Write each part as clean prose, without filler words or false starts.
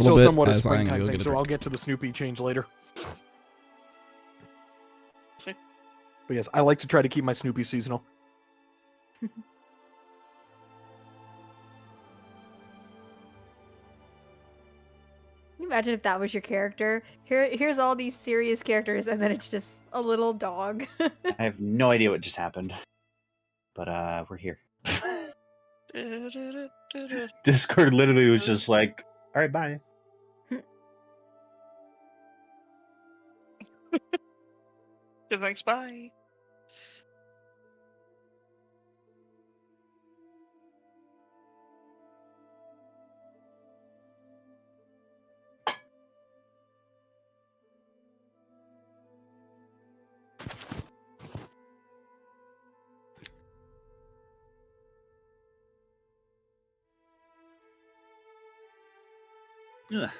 Still bit somewhat a as I'm gonna springtime go thing, get a so I'll drink. get to the Snoopy change later. Okay. But yes, I like to try to keep my Snoopy seasonal. Can you imagine if that was your character? Here's all these serious characters, and then it's just a little dog. I have no idea what just happened, but we're here. Discord literally was just like, "All right, bye." Good, thanks, bye. Ugh.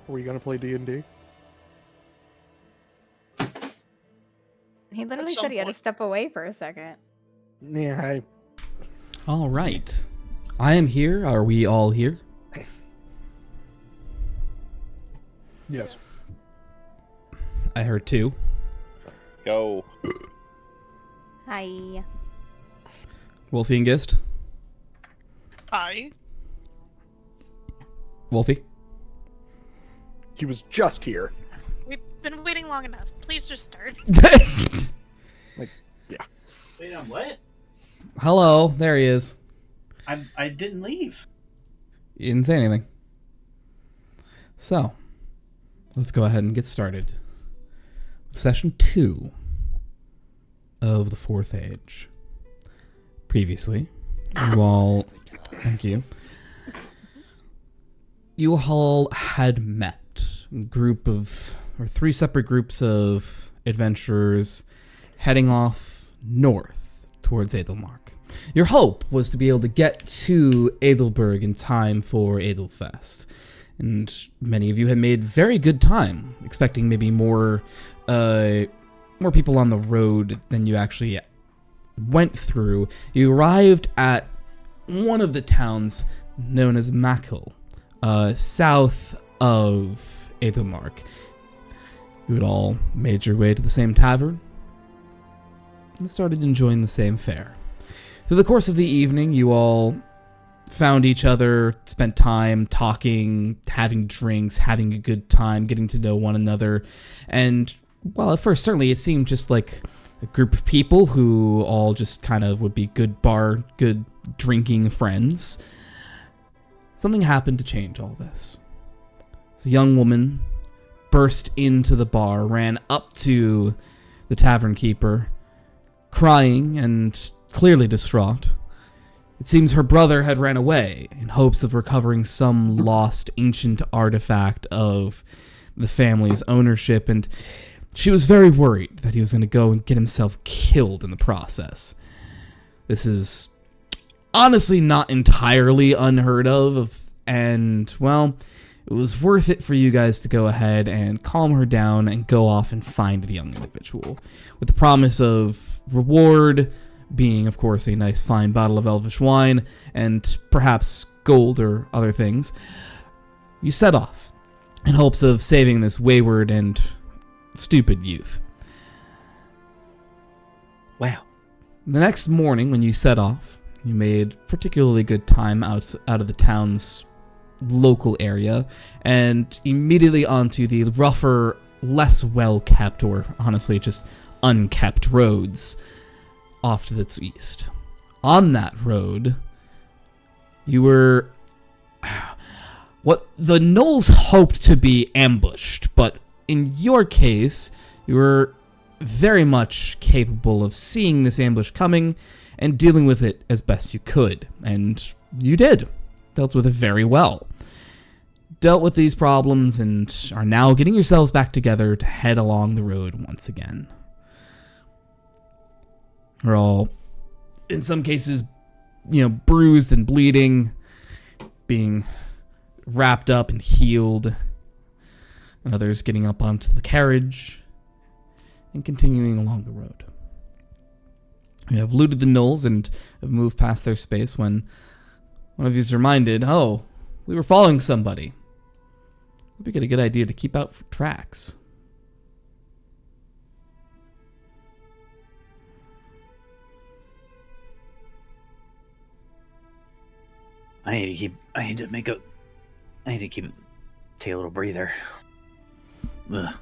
Were you gonna play D&D? He literally some said he had to point. step away for a second. Yeah, All right. I am here. Are we all here? yes. I heard two. Go. Hi. Wolfie and Gist. Hi. Wolfie. He was just here. We've been waiting long enough. Please just start. Wait, I'm what? Hello. There he is. I didn't leave. You didn't say anything. So, let's go ahead and get started. Session 2 of the Fourth Age. Previously, you all... Thank you. You all had met a group of... or three separate groups of adventurers heading off north towards Edelmark. Your hope was to be able to get to Edelberg in time for Edelfest. And many of you had made very good time, expecting maybe more people on the road than you actually went through. You arrived at one of the towns known as Mackle, south of Edelmark. You had all made your way to the same tavern and started enjoying the same fare. Through the course of the evening, you all found each other, spent time talking, having drinks, having a good time, getting to know one another. And, well, at first, certainly it seemed just like a group of people who all just kind of would be good drinking friends. Something happened to change all this. So a young woman burst into the bar, ran up to the tavern keeper, crying and clearly distraught. It seems her brother had ran away in hopes of recovering some lost ancient artifact of the family's ownership, and she was very worried that he was going to go and get himself killed in the process. This is honestly not entirely unheard of, and, well, it was worth it for you guys to go ahead and calm her down and go off and find the young individual, with the promise of reward being, of course, a nice fine bottle of elvish wine and perhaps gold or other things. You set off in hopes of saving this wayward and stupid youth. Wow. The next morning, when you set off, you made particularly good time out of the town's local area and immediately onto the rougher, less well-kept, or honestly just unkept roads off to the east. On that road, you were what the gnolls hoped to be ambushed, but in your case, you were very much capable of seeing this ambush coming and dealing with it as best you could. And you did. Dealt with it very well. Dealt with these problems and are now getting yourselves back together to head along the road once again. We're all, in some cases, bruised and bleeding, being wrapped up and healed, and others getting up onto the carriage and continuing along the road. We have looted the gnolls and have moved past their space when one of you is reminded, oh, we were following somebody. Maybe get a good idea to keep out for tracks. I need to take a little breather. Ugh.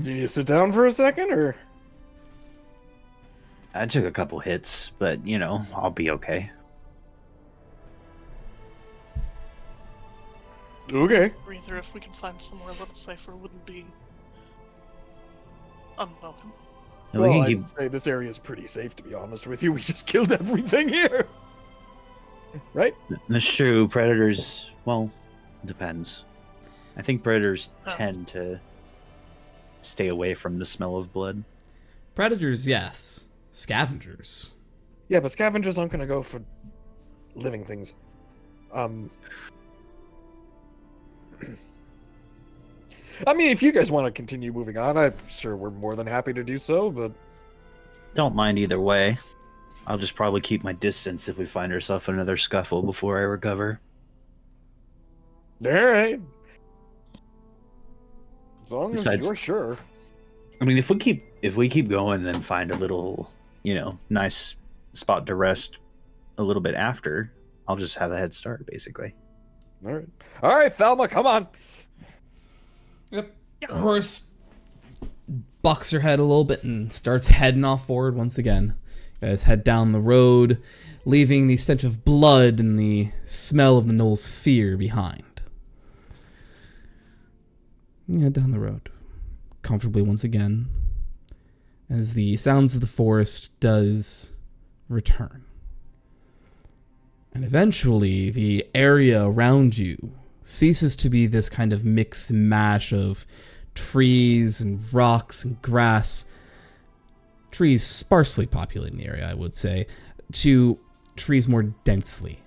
Do you sit down for a second, or? I took a couple hits, but I'll be okay. Okay. Breather, if we can find somewhere a little safer, wouldn't be unwelcome. And Well, we I'd can keep. say this area is pretty safe, to be honest with you. We just killed everything here. Right? That's true. Predators. Well, depends. I think predators Oh. tend to stay away from the smell of blood. Predators, yes. Scavengers. Yeah, but scavengers aren't going to go for living things. I mean, if you guys want to continue moving on, I'm sure we're more than happy to do so, but... Don't mind either way. I'll just probably keep my distance if we find ourselves in another scuffle before I recover. Alright. As long as Besides- you're sure. I mean, if we keep going, then find a little, nice spot to rest a little bit after, I'll just have a head start, basically. Alright. Alright, Thelma, come on! Yep. Horse bucks her head a little bit and starts heading off forward once again. You guys head down the road, leaving the stench of blood and the smell of the gnoll's fear behind. You head down the road, comfortably once again, as the sounds of the forest does return. And eventually, the area around you ceases to be this kind of mixed mash of trees and rocks and grass. Trees sparsely populating the area, I would say, to trees more densely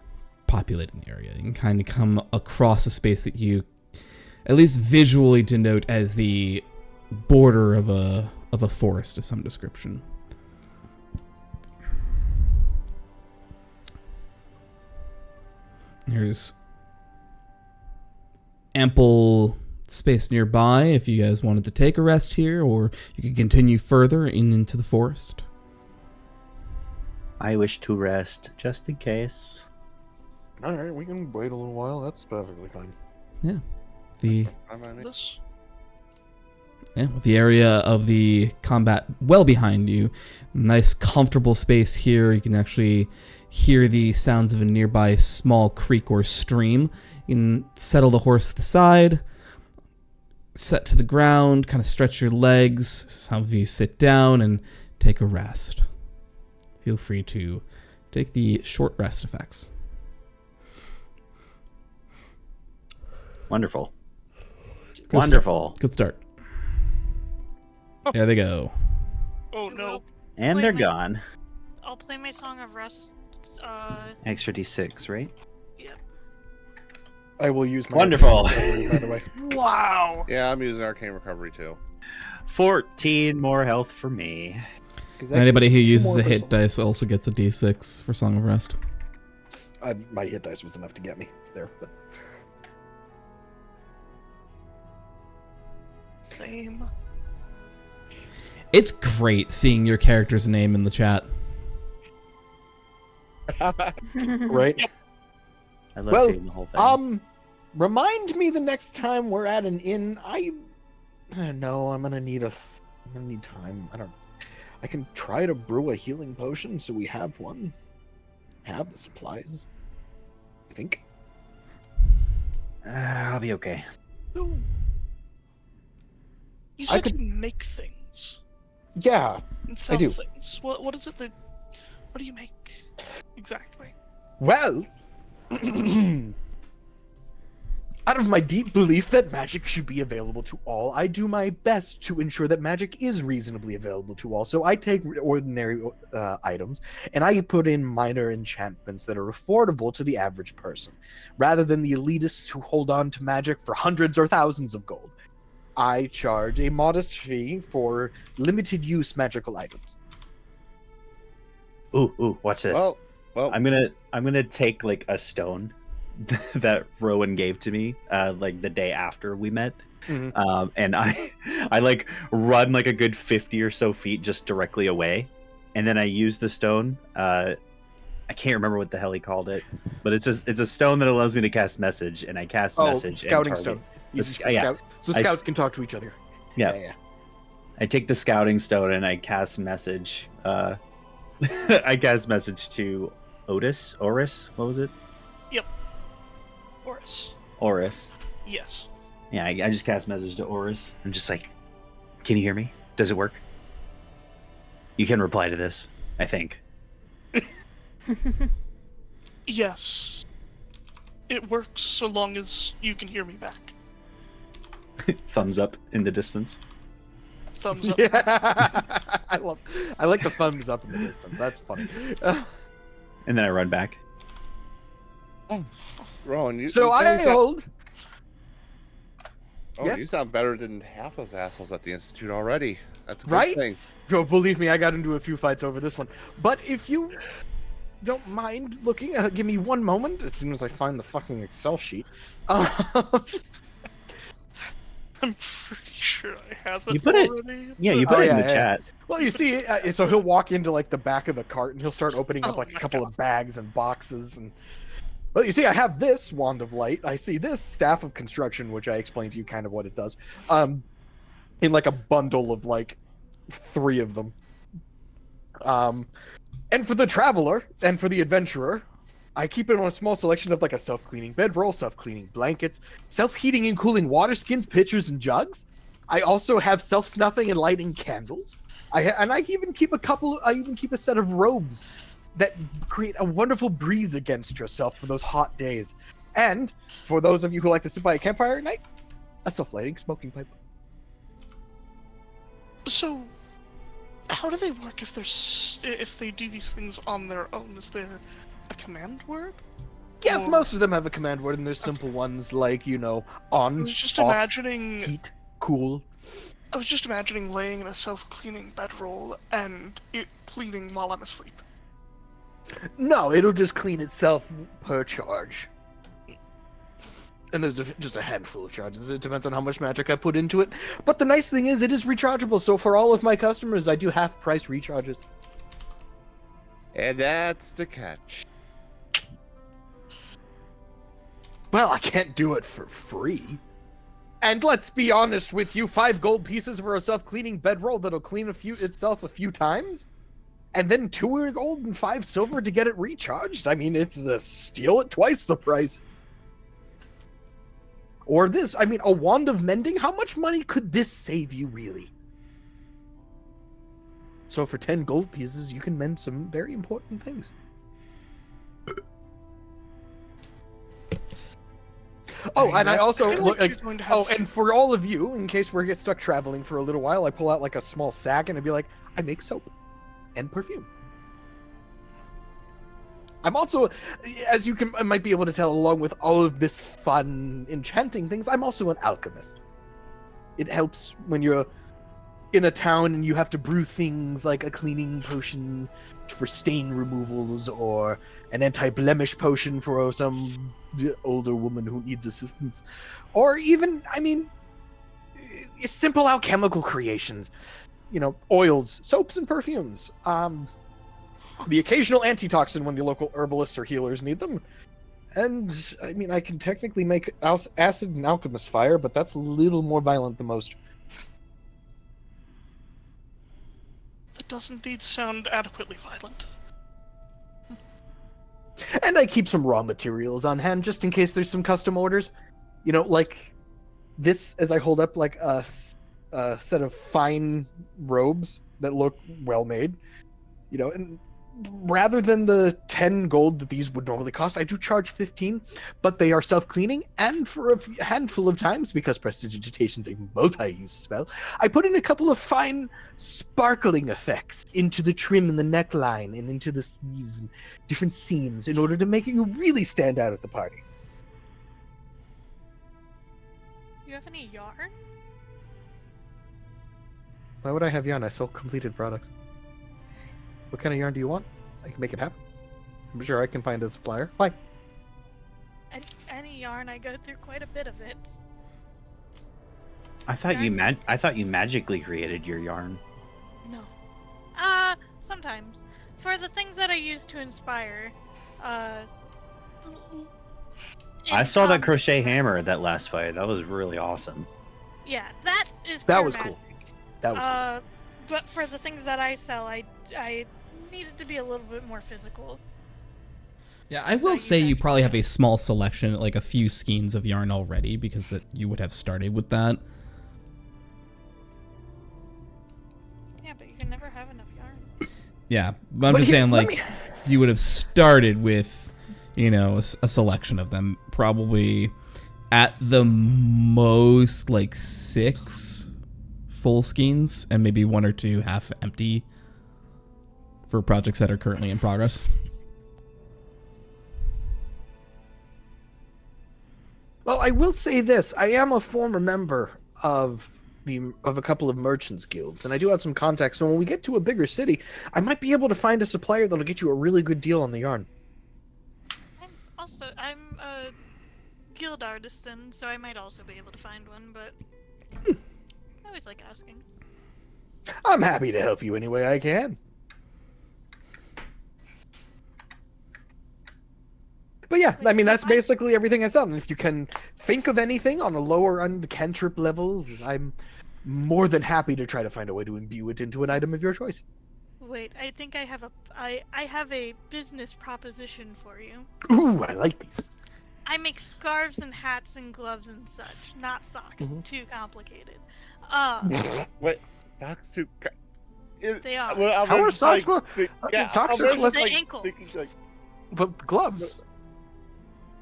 populating the area. You can kind of come across a space that you at least visually denote as the border of a forest of some description. There's ample space nearby if you guys wanted to take a rest here, or you could continue further into the forest. I wish to rest, just in case. Alright, we can wait a little while. That's perfectly fine. Yeah. The This with the area of the combat well behind you, nice comfortable space here. You can actually hear the sounds of a nearby small creek or stream. You can settle the horse to the side, set to the ground, kind of stretch your legs. Some of you sit down and take a rest. Feel free to take the short rest effects. Wonderful. Good Wonderful. Start. Good start. There they go. Oh no. And they're gone. I'll play my Song of Rest. Extra d6, right? Yep. I will use my... Wonderful. By the way. Wow. Yeah, I'm using arcane recovery too. 14 more health for me. 'Cause that And anybody who gives 2 uses more a hit crystals. dice also gets a d6 for Song of Rest. My hit dice was enough to get me there, but... Same. It's great seeing your character's name in the chat. Right? I love Well, seeing the whole thing. Remind me the next time we're at an inn. I don't know. I'm gonna need time. I can try to brew a healing potion so we have one. Have the supplies. I think. I'll be okay. You I said could- you make things Yeah, and sell do. things. What is it that? What do you make exactly? well, out of my deep belief that magic should be available to all, I do my best to ensure that magic is reasonably available to all. So I take ordinary items and I put in minor enchantments that are affordable to the average person, rather than the elitists who hold on to magic for hundreds or thousands of gold. I charge a modest fee for limited use magical items. Ooh, watch this. Well, I'm gonna take like a stone that Rowan gave to me like the day after we met. Mhm. And I like run like a good 50 or so feet just directly away, and then I use the stone. I can't remember what the hell he called it, but it's a stone that allows me to cast message, and I cast message. Scouting and target. stone. Uses for yeah. scout- So I scouts can talk to each other. Yeah. I take the scouting stone and I cast message. I cast message to Oris. What was it? Forrest. Oris. Yes. Yeah, I just cast message to Oris. I'm just like, can you hear me? Does it work? You can reply to this, I think. Yes. It works so long as you can hear me back. Thumbs up in the distance. Thumbs up. Yeah. I like the thumbs up in the distance. That's funny. And then I run back. Rowan, you, So you I sound- hold. Oh, Yes? you sound better than half those assholes at the Institute already. That's a good Right? thing. Joe, believe me, I got into a few fights over this one. But if you don't mind looking, give me one moment as soon as I find the fucking Excel sheet. I'm pretty sure I have it You put it- already. Yeah, you but- put it in yeah, the yeah. chat. Well, you see, so he'll walk into like the back of the cart and he'll start opening up Oh like a my couple God. of bags and boxes and. Well, you see, I have this wand of light. I see this staff of construction, which I explained to you kind of what it does, in like a bundle of like 3 of them. And for the traveler and for the adventurer, I keep it on a small selection of like a self-cleaning bedroll, self-cleaning blankets, self-heating and cooling water skins, pitchers, and jugs. I also have self-snuffing and lighting candles. I even keep a set of robes that create a wonderful breeze against yourself for those hot days. And for those of you who like to sit by a campfire at night, a self-lighting smoking pipe. So, how do they work if they do these things on their own? Is there a command word? Yes, Or- most of them have a command word, and there's simple ones like, I on, was just off, imagining. heat, cool. I was just imagining laying in a self-cleaning bedroll and it cleaning while I'm asleep. No, it'll just clean itself per charge. And there's just a handful of charges. It depends on how much magic I put into it. But the nice thing is it is rechargeable, so for all of my customers, I do half-price recharges. And that's the catch. Well, I can't do it for free. And let's be honest with you, 5 gold pieces for a self-cleaning bedroll that'll clean itself a few times? And then 2 gold and 5 silver to get it recharged? I mean, it's a steal at twice the price. Or this, I mean, a wand of mending? How much money could this save you, really? So for 10 gold pieces, you can mend some very important things. Oh, and I also feel look like like, you're going to have- oh, and for all of you, in case we get stuck traveling for a little while, I pull out like a small sack and I'd be like, I make soap and perfume. I'm also, as you might be able to tell, along with all of this fun enchanting things, I'm also an alchemist. It helps when you're in a town and you have to brew things like a cleaning potion for stain removals or an anti-blemish potion for some older woman who needs assistance, or even, I mean, simple alchemical creations, oils, soaps, and perfumes. The occasional antitoxin when the local herbalists or healers need them. And, I mean, I can technically make acid and alchemist fire, but that's a little more violent than most. That does indeed sound adequately violent. And I keep some raw materials on hand just in case there's some custom orders. Like this, as I hold up like a a set of fine robes that look well made. You know, and rather than the 10 gold that these would normally cost, I do charge 15, but they are self-cleaning, and for a handful of times, because Prestidigitation is a multi-use spell, I put in a couple of fine sparkling effects into the trim and the neckline and into the sleeves and different seams in order to make you really stand out at the party. You have any yarn? Why would I have yarn? I sell completed products. What kind of yarn do you want? I can make it happen. I'm sure I can find a supplier. Fine. Any yarn, I go through quite a bit of it. I thought you magically created your yarn. No. Sometimes. For the things that I use to inspire, I saw that crochet hammer at that last fight. That was really awesome. Yeah, that is That was pure cool. magic. That was cool. But for the things that I sell, I needed to be a little bit more physical. Yeah, I will say you probably have a small selection, like a few skeins of yarn already, because that you would have started with that. Yeah, but you can never have enough yarn. Yeah, but I'm just saying, like, you would have started with, you know, a selection of them, probably at the most, like, 6 full skeins, and maybe 1 or 2 half empty for projects that are currently in progress. Well, I will say this: I am a former member of a couple of merchants guilds, and I do have some contacts. So when we get to a bigger city, I might be able to find a supplier that'll get you a really good deal on the yarn. I'm a guild artisan, so I might also be able to find one, but I always like asking. I'm happy to help you any way I can. But yeah, I mean, that's basically everything I sell. And if you can think of anything on a lower end cantrip level, I'm more than happy to try to find a way to imbue it into an item of your choice. Wait, I think I have a business proposition for you. Ooh, I like these. I make scarves and hats and gloves and such, not socks. Too complicated. Wait, socks too. They are. Well, How are socks? Socks are less the ankle. But gloves.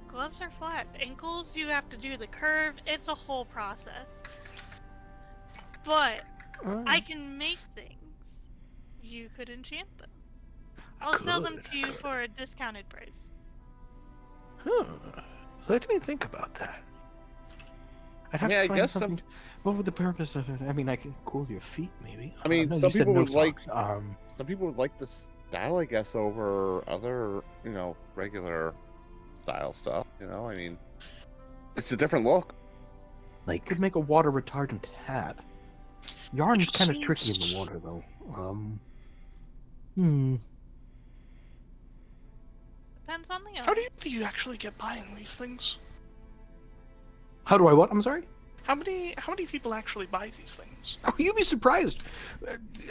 Gloves are flat. Ankles, you have to do the curve. It's a whole process. But I can make things. You could enchant them. I'll sell them to you for a discounted price. Huh. Let me think about that. I'd have to find something. What would the purpose of it? I mean, I can cool your feet, maybe. I mean, no, some people would like. socks. Some people would like the style, I guess, over other, regular style stuff. I mean, it's a different look. Like, Could make a water retardant hat. Yarn is kind of tricky in the water, though. Depends on the How owner. do you actually get buying these things? How do I what? I'm sorry? How many people actually buy these things? Oh, you'd be surprised.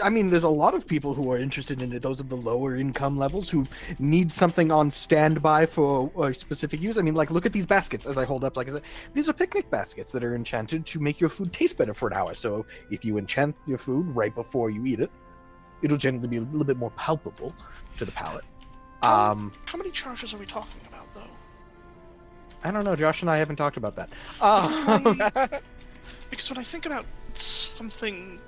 I mean, there's a lot of people who are interested in it. Those of the lower income levels who need something on standby for a specific use. I mean, like, look at these baskets as I hold up. Like I said, these are picnic baskets that are enchanted to make your food taste better for an hour. So if you enchant your food right before you eat it, it'll generally be a little bit more palpable to the palate. How many charges are we talking about, though? I don't know. Josh and I haven't talked about that. Because when I think about something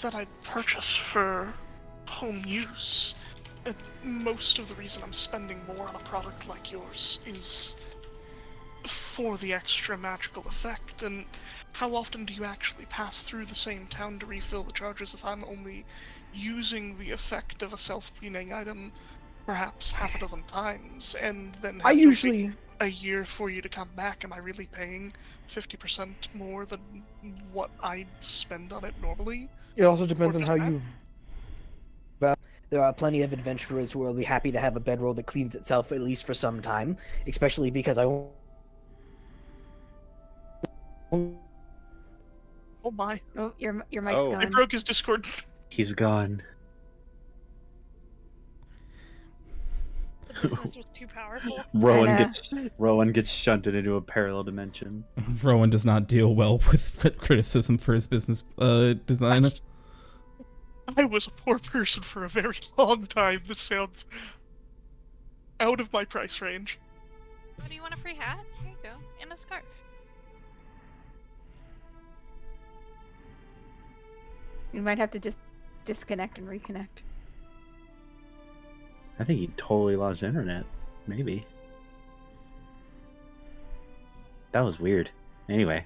that I'd purchase for home use, most of the reason I'm spending more on a product like yours is for the extra magical effect. And how often do you actually pass through the same town to refill the charges if I'm only using the effect of a self-cleaning item perhaps half a dozen times, and then I usually a year for you to come back? Am I really paying 50% more than what I'd spend on it normally? It also depends on how does you. There are plenty of adventurers who will be happy to have a bedroll that cleans itself at least for some time, especially because I won't. Oh my. Oh, your mic's Oh. I gone. broke his Discord. he's gone. The business was too powerful. Rowan gets shunted into a parallel dimension. Rowan does not deal well with criticism for his business design. I was a poor person for a very long time. This sounds out of my price range. Oh, do you want a free hat? Here you go. And a scarf. You might have to just disconnect and reconnect. I think he totally lost internet. Maybe. That was weird. Anyway.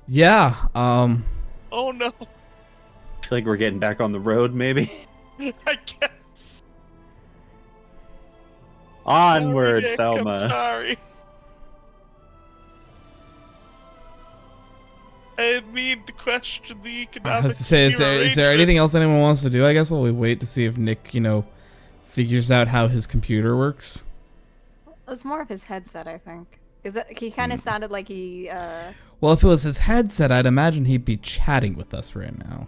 Yeah. Oh no. I feel like we're getting back on the road, maybe. I guess. Onward, Sorry, Nick, Thelma. I'm sorry. I didn't mean to question the economics. I was to say, is there anything else anyone wants to do? I guess while we wait to see if Nick, figures out how his computer works. It's more of his headset, I think. Because he kind of sounded like he... Well, if it was his headset, I'd imagine he'd be chatting with us right now.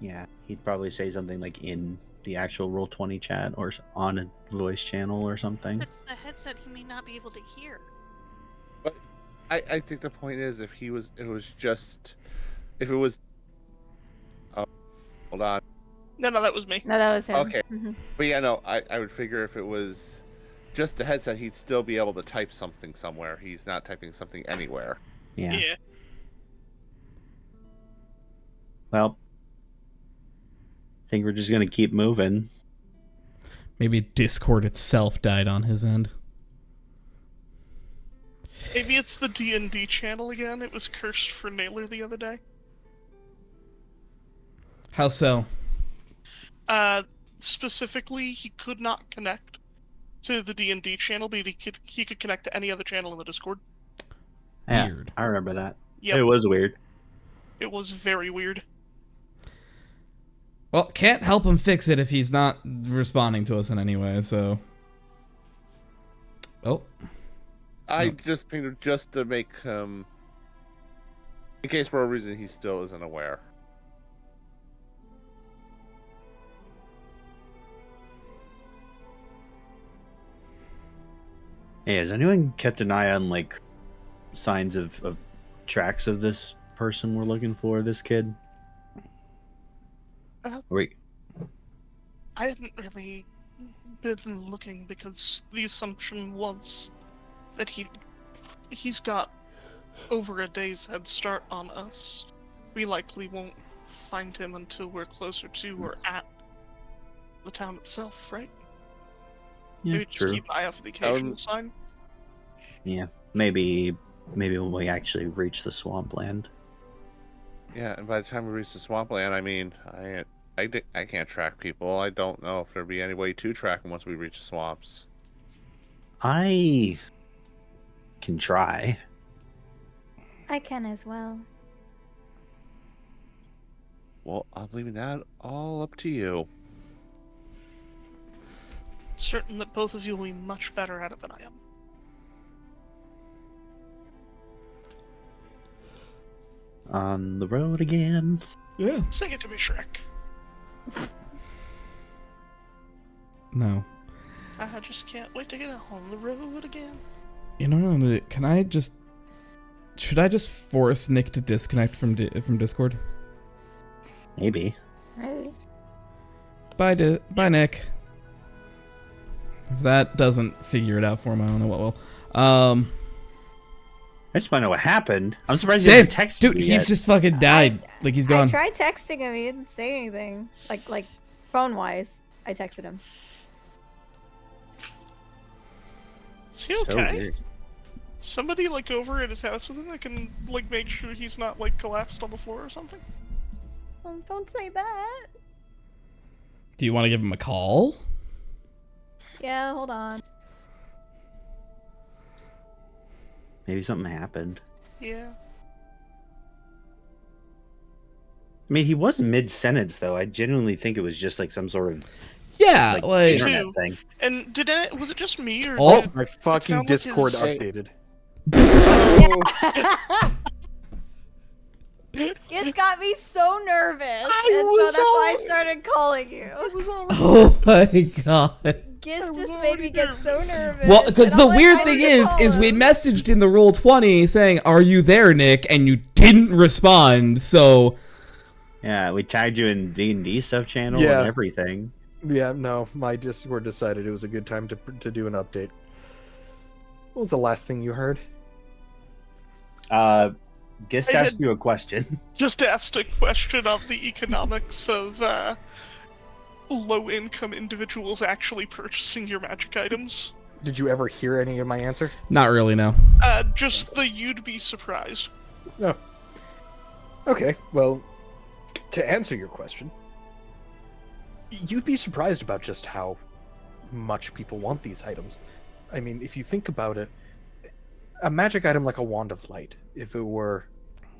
Yeah, he'd probably say something like in the actual Roll20 chat or on a voice channel or something. It's the headset he may not be able to hear. But I think the point is, if it was, oh, hold on. No, that was me. No, that was him. Okay. But yeah, no, I would figure if it was just the headset, he'd still be able to type something somewhere. He's not typing something anywhere. Yeah. Yeah. Well, I think we're just gonna keep moving. Maybe Discord itself died on his end. Maybe it's the D&D channel again. It was cursed for Naylor the other day. How so? Specifically, he could not connect to the D&D channel, but he could connect to any other channel in the Discord. Yeah, Weird. I remember that. Yep. It was weird. It was very weird. Well, can't help him fix it if he's not responding to us in any way, so... Oh. I just pinged him just to make him... in case for a reason he still isn't aware. Hey, has anyone kept an eye on, like, signs of tracks of this person we're looking for, this kid? Wait. I hadn't really been looking because the assumption was that he's got over a day's head start on us. We likely won't find him until we're closer to or at the town itself, right? Yeah, Maybe just keep an eye out for the occasional sign. Yeah, maybe when we actually reach the swampland. Yeah, and by the time we reach the swampland, I mean, I can't track people. I don't know if there'd be any way to track them once we reach the swamps. I can try. I can as well. Well, I'm leaving that all up to you. Certain that both of you will be much better at it than I am. On the road again. Yeah. Sing it to me, Shrek. No. I just can't wait to get on the road again. You know what I'm gonna do? Can I just... Should I just force Nick to disconnect from Discord? Maybe. Right. Bye, Nick. If that doesn't figure it out for him, I don't know what will. I just want to know what happened. I'm surprised Same. he hasn't texted Dude, me he's yet. just fucking died. Like, he's gone. I tried texting him. He didn't say anything. Like phone-wise, I texted him. Is he So okay? weird. Somebody, like, over at his house with him that can, like, make sure he's not, like, collapsed on the floor or something? Don't say that. Do you want to give him a call? Yeah, hold on. Maybe something happened. Yeah. I mean, he was mid-sentence, though. I genuinely think it was just, like, some sort of Yeah, like... internet Two. thing. And was it just me, or Oh, did My it fucking sound like Discord his- updated. It's got me so nervous, and so that's why I started calling you. Oh my god. Gis just made me get so nervous. Well, because and the I'm like, weird I thing need to is call we him. messaged in the Roll20 saying, "Are you there, Nick?" and you didn't respond. So Yeah, we tagged you in D&D stuff channel Yeah. and everything. Yeah, no, my Discord decided it was a good time to do an update. What was the last thing you heard? Gist I asked had- you a question. Just asked a question of the economics of low-income individuals actually purchasing your magic items. Did you ever hear any of my answer? not really, no. Just the you'd be surprised. No. Okay, well, to answer your question, you'd be surprised about just how much people want these items. I mean, if you think about it, a magic item like a Wand of Light, if it were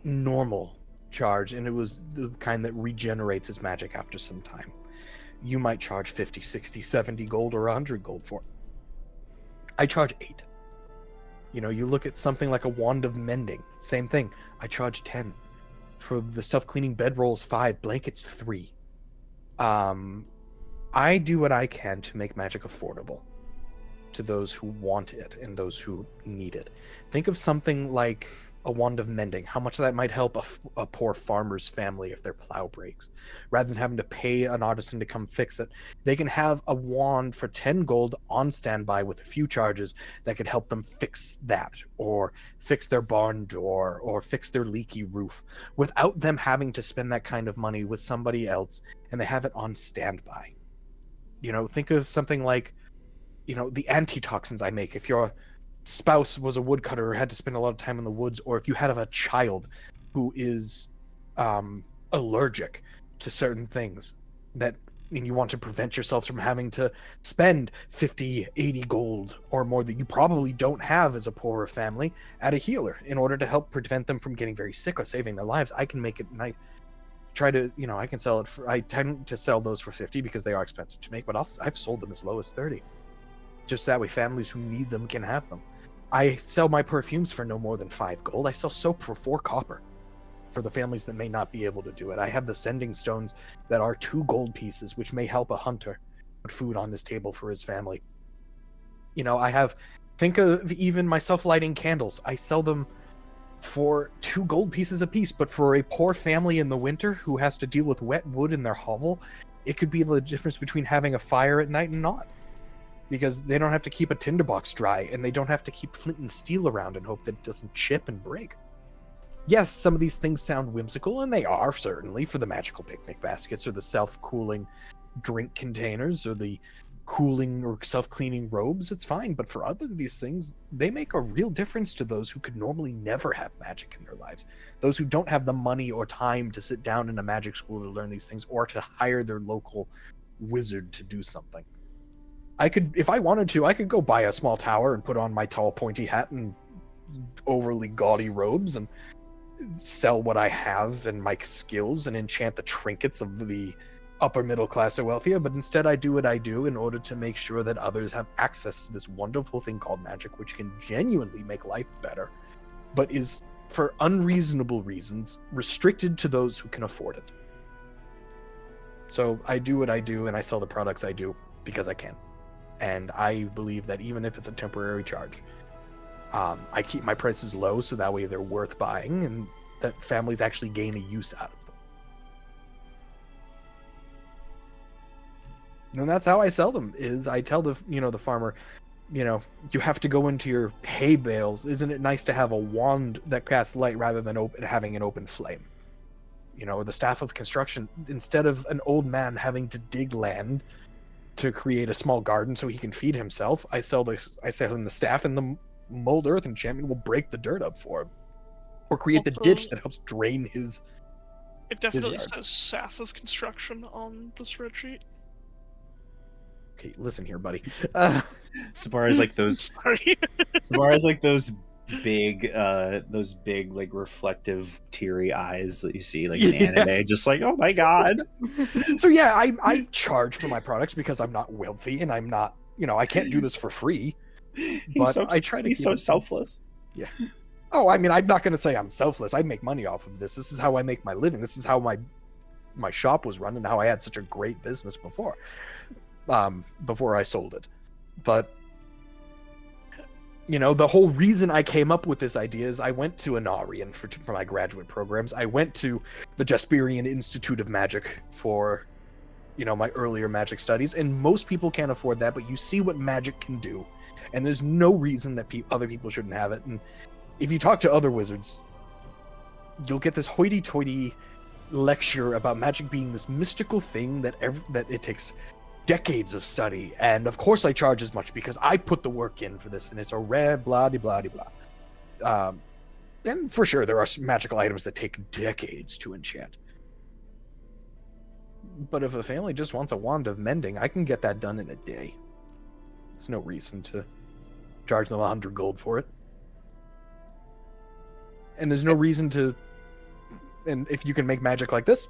normal charge and it was the kind that regenerates its magic after some time, you might charge 50, 60, 70 gold or 100 gold for it. I charge 8. You know, you look at something like a Wand of Mending, same thing. I charge 10. For the self-cleaning bedrolls, 5. Blankets, 3. I do what I can to make magic affordable to those who want it and those who need it. Think of something like a Wand of Mending, how much that might help a poor farmer's family if their plow breaks. Rather than having to pay an artisan to come fix it, they can have a wand for 10 gold on standby with a few charges that could help them fix that, or fix their barn door, or fix their leaky roof, without them having to spend that kind of money with somebody else, and they have it on standby. You know, think of something like, you know, the antitoxins I make. If your spouse was a woodcutter or had to spend a lot of time in the woods, or if you had a child who is allergic to certain things, that and you want to prevent yourself from having to spend 50, 80 gold or more that you probably don't have as a poorer family at a healer in order to help prevent them from getting very sick or saving their lives, I can make it, and I try to, you know, I can sell it for, I tend to sell those for 50 because they are expensive to make, but I've sold them as low as 30. Just that way families who need them can have them. I sell my perfumes for no more than 5 gold. I sell soap for 4 copper for the families that may not be able to do it. I have the sending stones that are 2 gold pieces, which may help a hunter put food on his table for his family. You know, think of even my self-lighting candles. I sell them for 2 gold pieces a piece, but for a poor family in the winter who has to deal with wet wood in their hovel, it could be the difference between having a fire at night and not. Because they don't have to keep a tinderbox dry, and they don't have to keep flint and steel around and hope that it doesn't chip and break. Yes, some of these things sound whimsical, and they are, certainly, for the magical picnic baskets, or the self-cooling drink containers, or the cooling or self-cleaning robes. It's fine, but for other of these things, they make a real difference to those who could normally never have magic in their lives. Those who don't have the money or time to sit down in a magic school to learn these things, or to hire their local wizard to do something. I could, if I wanted to, I could go buy a small tower and put on my tall pointy hat and overly gaudy robes and sell what I have and my skills and enchant the trinkets of the upper middle class or wealthier, but instead I do what I do in order to make sure that others have access to this wonderful thing called magic, which can genuinely make life better, but is, for unreasonable reasons, restricted to those who can afford it. So I do what I do, and I sell the products I do because I can. And I believe that even if it's a temporary charge, I keep my prices low so that way they're worth buying and that families actually gain a use out of them. And that's how I sell them, is I tell the farmer, you have to go into your hay bales. Isn't it nice to have a wand that casts light rather than having an open flame? Or the staff of construction, instead of an old man having to dig land to create a small garden so he can feed himself, I sell him the staff, and the mold earth enchantment will break the dirt up for him, or create the ditch that helps drain his. It definitely yard. says staff of construction on the spreadsheet. Okay, listen here, buddy. Samara's like those. Sorry. Samara's like those big like reflective teary eyes that you see like in anime, just like, oh my god. So yeah, I charge for my products because I'm not wealthy and I'm not, I can't do this for free. But I try to he's keep so it selfless. Yeah, Oh, I mean, I'm not going to say I'm selfless. I make money off of this. This is how I make my living. This is how my shop was run and how I had such a great business before I sold it. But you know, the whole reason I came up with this idea is I went to Anarian for my graduate programs. I went to the Jasperian Institute of Magic for, you know, my earlier magic studies, and most people can't afford that, but you see what magic can do, and there's no reason that other people shouldn't have it. And if you talk to other wizards, you'll get this hoity-toity lecture about magic being this mystical thing that it takes decades of study, and of course I charge as much because I put the work in for this, and it's a rare blah de blah de blah. And for sure there are some magical items that take decades to enchant. But if a family just wants a wand of mending, I can get that done in a day. There's no reason to charge them 100 gold for it. And there's no reason to, and if you can make magic like this,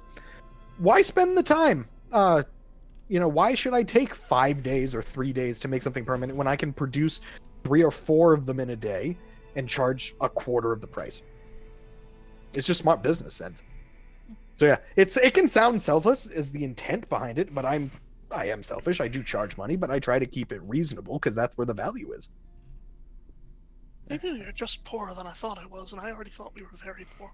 why spend the time? You know, why should I take 5 days or 3 days to make something permanent when I can produce 3 or 4 of them in a day and charge a quarter of the price? It's just smart business sense. So yeah, it can sound selfless as the intent behind it, but I am selfish. I do charge money, but I try to keep it reasonable because that's where the value is. Maybe you're just poorer than I thought I was, and I already thought we were very poor.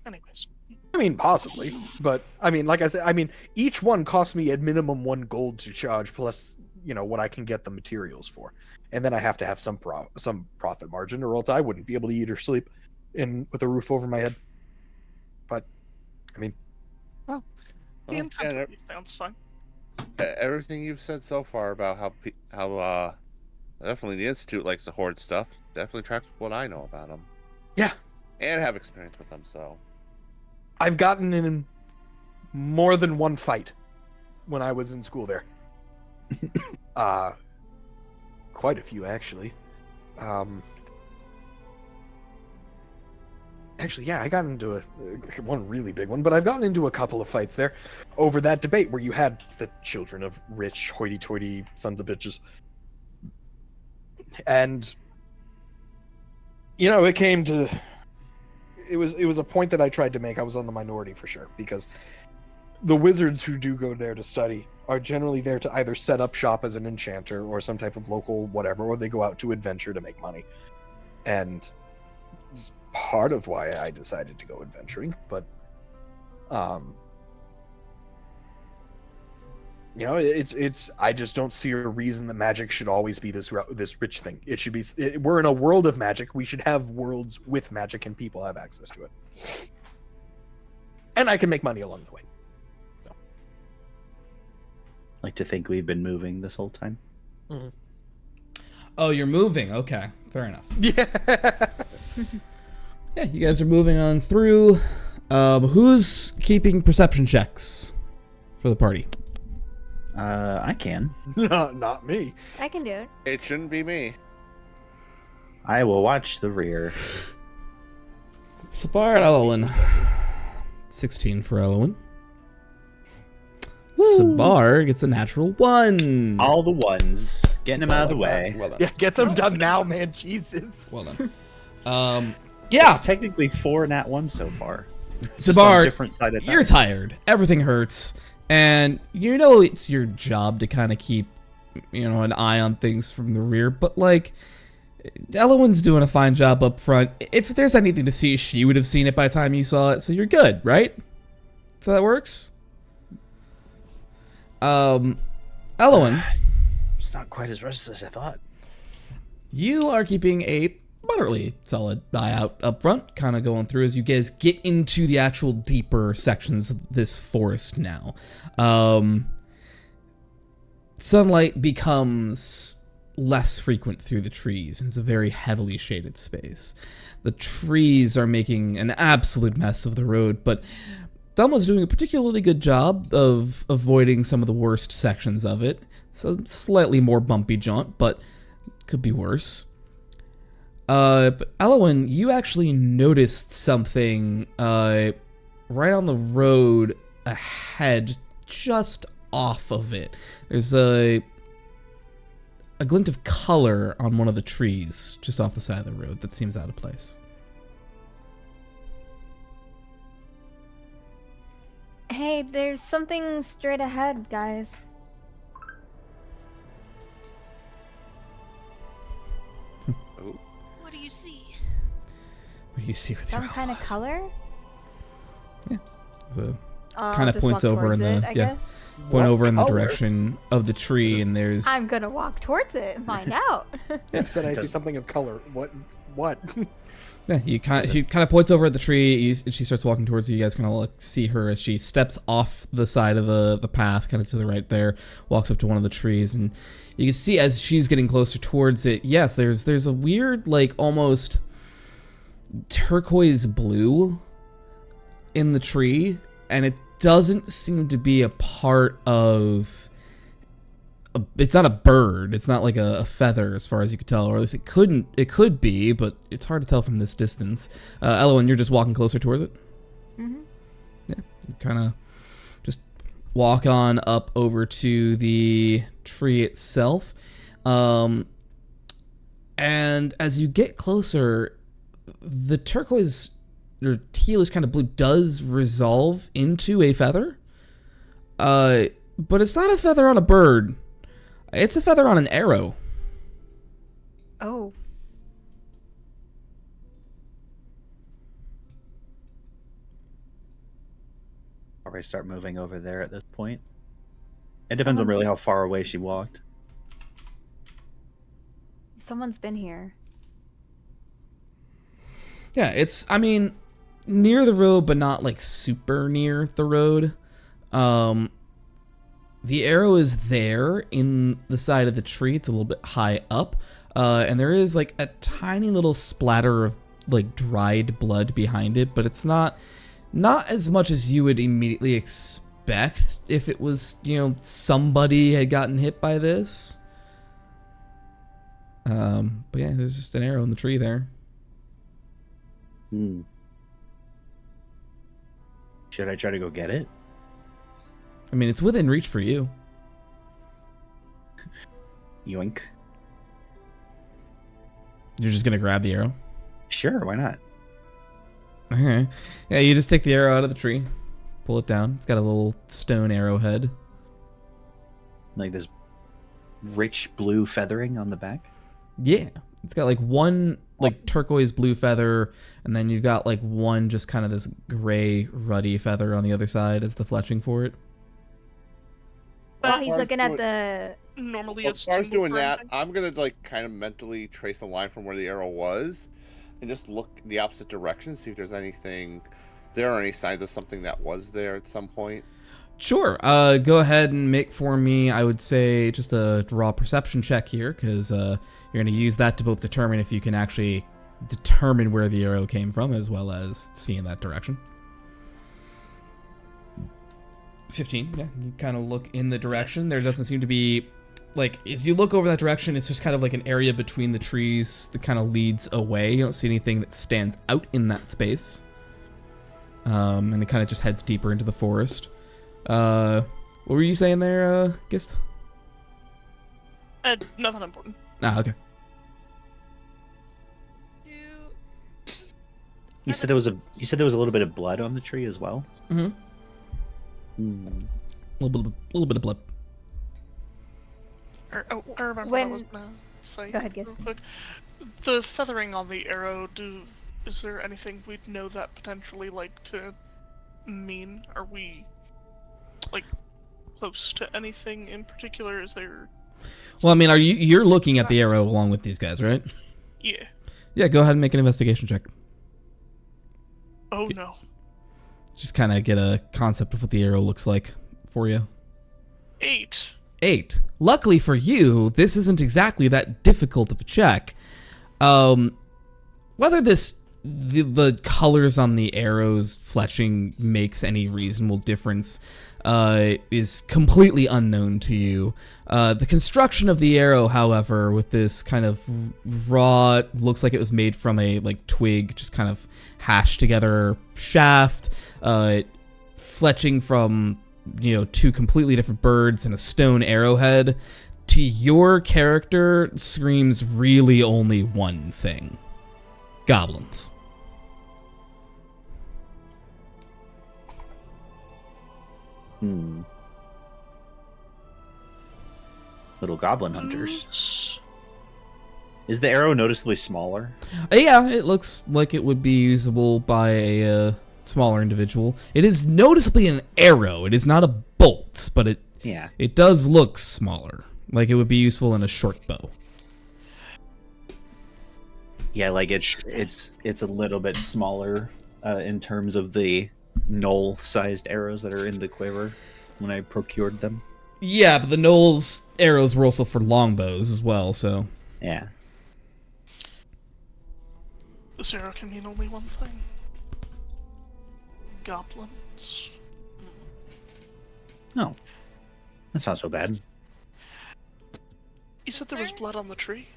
Anyways. I mean, possibly, but I mean, like I said, I mean, each one costs me at minimum 1 gold to charge, plus, you know, what I can get the materials for, and then I have to have some profit margin, or else I wouldn't be able to eat or sleep with a roof over my head. But, I mean, well, the intent of it sounds fine. Everything you've said so far about how definitely the Institute likes to hoard stuff definitely tracks what I know about them. Yeah, and have experience with them, so. I've gotten in more than one fight when I was in school there. Quite a few, actually. Actually, yeah, I got into one really big one, but I've gotten into a couple of fights there over that debate where you had the children of rich, hoity-toity sons of bitches. And, you know, it came to... It was a point that I tried to make. I was on the minority for sure, because the wizards who do go there to study are generally there to either set up shop as an enchanter or some type of local whatever, or they go out to adventure to make money. And it's part of why I decided to go adventuring, but you know, it's I just don't see a reason that magic should always be this rich thing. It should be. We're in a world of magic. We should have worlds with magic, and people have access to it. And I can make money along the way. So. Like to think we've been moving this whole time. Mm-hmm. Oh, you're moving. Okay, fair enough. Yeah. Yeah, you guys are moving on through. Who's keeping perception checks for the party? I can. Not me. I can do it. It shouldn't be me. I will watch the rear. Sabar and Elwyn. 16 for Elwyn. Sabar gets a natural 1. All the ones. Getting them out of the way. Well done. Yeah, get them done now, man. Jesus. Well done. Yeah. It's technically 4 nat 1 so far. Sabar, different side of you're tired. Everything hurts. And you know it's your job to kind of keep, you know, an eye on things from the rear. But, like, Elwyn's doing a fine job up front. If there's anything to see, she would have seen it by the time you saw it. So you're good, right? So that works? Elwyn. It's not quite as restless as I thought. You are keeping a moderately solid eye out up front, kind of going through as you guys get into the actual deeper sections of this forest now. Sunlight becomes less frequent through the trees, and it's a very heavily shaded space. The trees are making an absolute mess of the road, but Thelma's doing a particularly good job of avoiding some of the worst sections of it. It's a slightly more bumpy jaunt, but could be worse. But Elwyn, you actually noticed something right on the road ahead, just off of it. There's a glint of color on one of the trees just off the side of the road that seems out of place. Hey, there's something straight ahead, guys. What do you see? What do you see with your Some kind of eyes? color? So, I'll kind of just points walk over in towards the it, I yeah, guess. point over in the color? direction of the tree, and there's I'm gonna walk towards it and find out. You said I see something of color. What? yeah. She kind of points over at the tree. And she starts walking towards you. You guys kind of see her as she steps off the side of the path, kind of to the right there. Walks up to one of the trees, and you can see as she's getting closer towards it. Yes, there's a weird, like, almost turquoise blue in the tree, and it doesn't seem to be a part of it's not a bird. It's not like a feather, as far as you could tell, or at least it could be, but it's hard to tell from this distance. Elowen, you're just walking closer towards it. Mm-hmm. Yeah, you kind of just walk on up over to the tree itself, and as you get closer, the turquoise or tealish kind of blue does resolve into a feather, but it's not a feather on a bird. It's a feather on an arrow. Oh. Probably start moving over there at this point. It depends on really how far away she walked. Someone's been here. Yeah, it's, I mean, near the road, but not like super near the road. The arrow is there in the side of the tree. It's a little bit high up. And there is like a tiny little splatter of like dried blood behind it, but it's not as much as you would immediately expect if it was, somebody had gotten hit by this. But yeah, there's just an arrow in the tree there. Should I try to go get it? I mean, it's within reach for you. Yoink. You're just gonna grab the arrow? Sure, why not? Okay. Yeah, you just take the arrow out of the tree, pull it down. It's got a little stone arrowhead. Like this rich blue feathering on the back? Yeah. It's got like one like turquoise blue feather, and then you've got like one just kind of this gray ruddy feather on the other side as the fletching for it. While he's As looking far at the... Normally, Well, it's as far as doing that, thing. I'm gonna like kind of mentally trace a line from where the arrow was, and just look in the opposite direction, see if there's anything there or any signs of something that was there at some point. Sure. Go ahead and make for me, I would say, just a raw perception check here, because you're going to use that to both determine if you can actually determine where the arrow came from, as well as see in that direction. 15, yeah. You kind of look in the direction. There doesn't seem to be, like, as you look over that direction, it's just kind of like an area between the trees that kind of leads away. You don't see anything that stands out in that space. And it kind of just heads deeper into the forest. What were you saying there, Gist? Nothing important. Ah, okay. You said there was a little bit of blood on the tree as well? Mm-hmm. Hmm. A little bit of blood. I remember what I was gonna say. Go ahead, Giz. real quick. The feathering on the arrow, is there anything we'd know that potentially like to mean? Are we like close to anything in particular? Is there... Well, I mean, you're looking at the arrow along with these guys, right? Yeah. Yeah, go ahead and make an investigation check. Oh no. Just kind of get a concept of what the arrow looks like for you. 8. Luckily for you, this isn't exactly that difficult of a check. Whether the colors on the arrow's fletching makes any reasonable difference is completely unknown to you. The construction of the arrow, however, with this kind of raw, looks like it was made from a like twig, just kind of hashed together shaft, fletching from two completely different birds and a stone arrowhead, to your character screams really only one thing. Goblins. Little goblin hunters. Is the arrow noticeably smaller? Yeah, it looks like it would be usable by a smaller individual. It is noticeably an arrow. It is not a bolt, but it does look smaller. Like it would be useful in a short bow. Yeah, like it's a little bit smaller in terms of the knoll-sized arrows that are in the quiver when I procured them. Yeah, but the Knoll's arrows were also for longbows as well, so... Yeah. This arrow can mean only one thing. Goblins. Oh. That's not so bad. You said there was blood on the tree?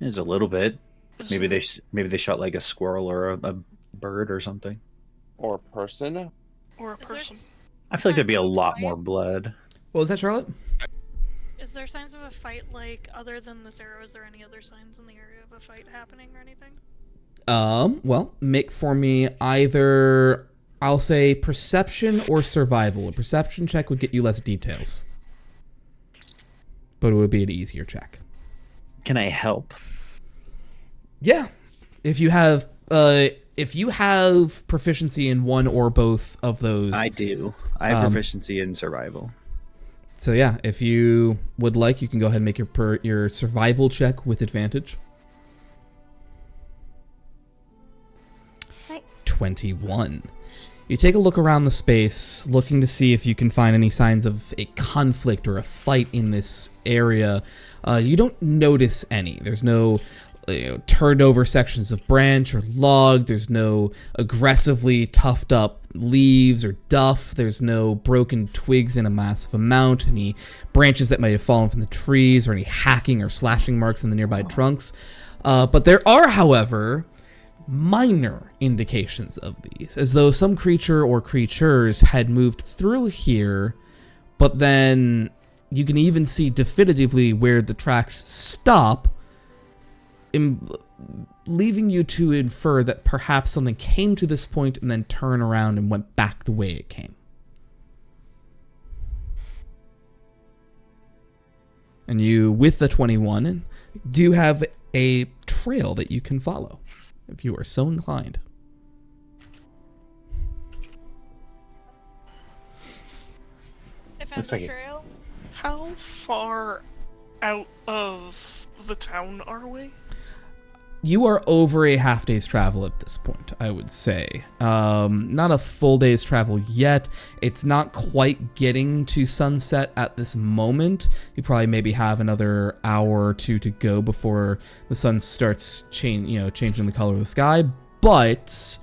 It's a little bit. Is Maybe it- they shot like a squirrel or a bird or something. Or a person? Or a Is there person? I feel like there'd be a signs of lot fight? more blood. What was that, Charlotte? Is there signs of a fight, like, other than this arrow? Is there any other signs in the area of a fight happening or anything? Well, make for me either, I'll say perception or survival. A perception check would get you less details. But it would be an easier check. Can I help? Yeah. If you have proficiency in one or both of those. I do. I have proficiency in survival. So yeah, if you would like, you can go ahead and make your survival check with advantage. Nice. 21. You take a look around the space, looking to see if you can find any signs of a conflict or a fight in this area. You don't notice any. There's no turned over sections of branch or log. There's no aggressively toughed up leaves or duff. There's no broken twigs in a massive amount, any branches that might have fallen from the trees, or any hacking or slashing marks in the nearby trunks. But there are, however, minor indications of these, as though some creature or creatures had moved through here, but then you can even see definitively where the tracks stop, leaving you to infer that perhaps something came to this point and then turned around and went back the way it came. And you, with the 21, do have a trail that you can follow, if you are so inclined. I found Looks a like it. trail. How far out of the town are we? You are over a half day's travel at this point, I would say. Not a full day's travel yet. It's not quite getting to sunset at this moment. You probably maybe have another hour or two to go before the sun starts changing the color of the sky. But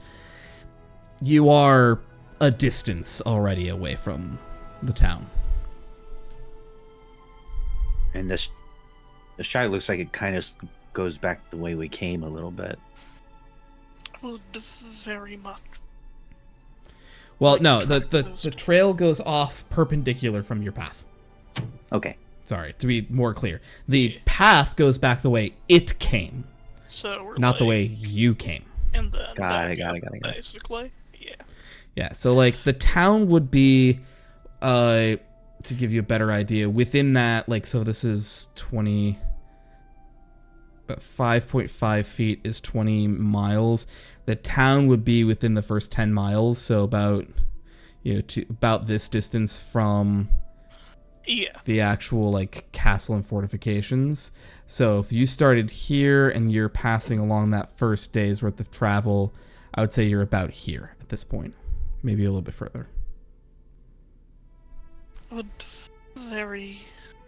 you are a distance already away from the town. And the shot looks like it kind of goes back the way we came a little bit. Would very much. Well, Like no, track the those trail goes off perpendicular from your path. Okay. Sorry, to be more clear. The path goes back the way it came, So we're not the like- way you came. And then Got it, back got up, it, got it, got it. Basically, yeah. Yeah, so like the town would be, to give you a better idea, within that, like, so this is 20, about 5.5 feet is 20 miles. The town would be within the first 10 miles, so about, about this distance from Yeah. the actual like castle and fortifications. So if you started here and you're passing along that first day's worth of travel, I would say you're about here at this point, maybe a little bit further. Would very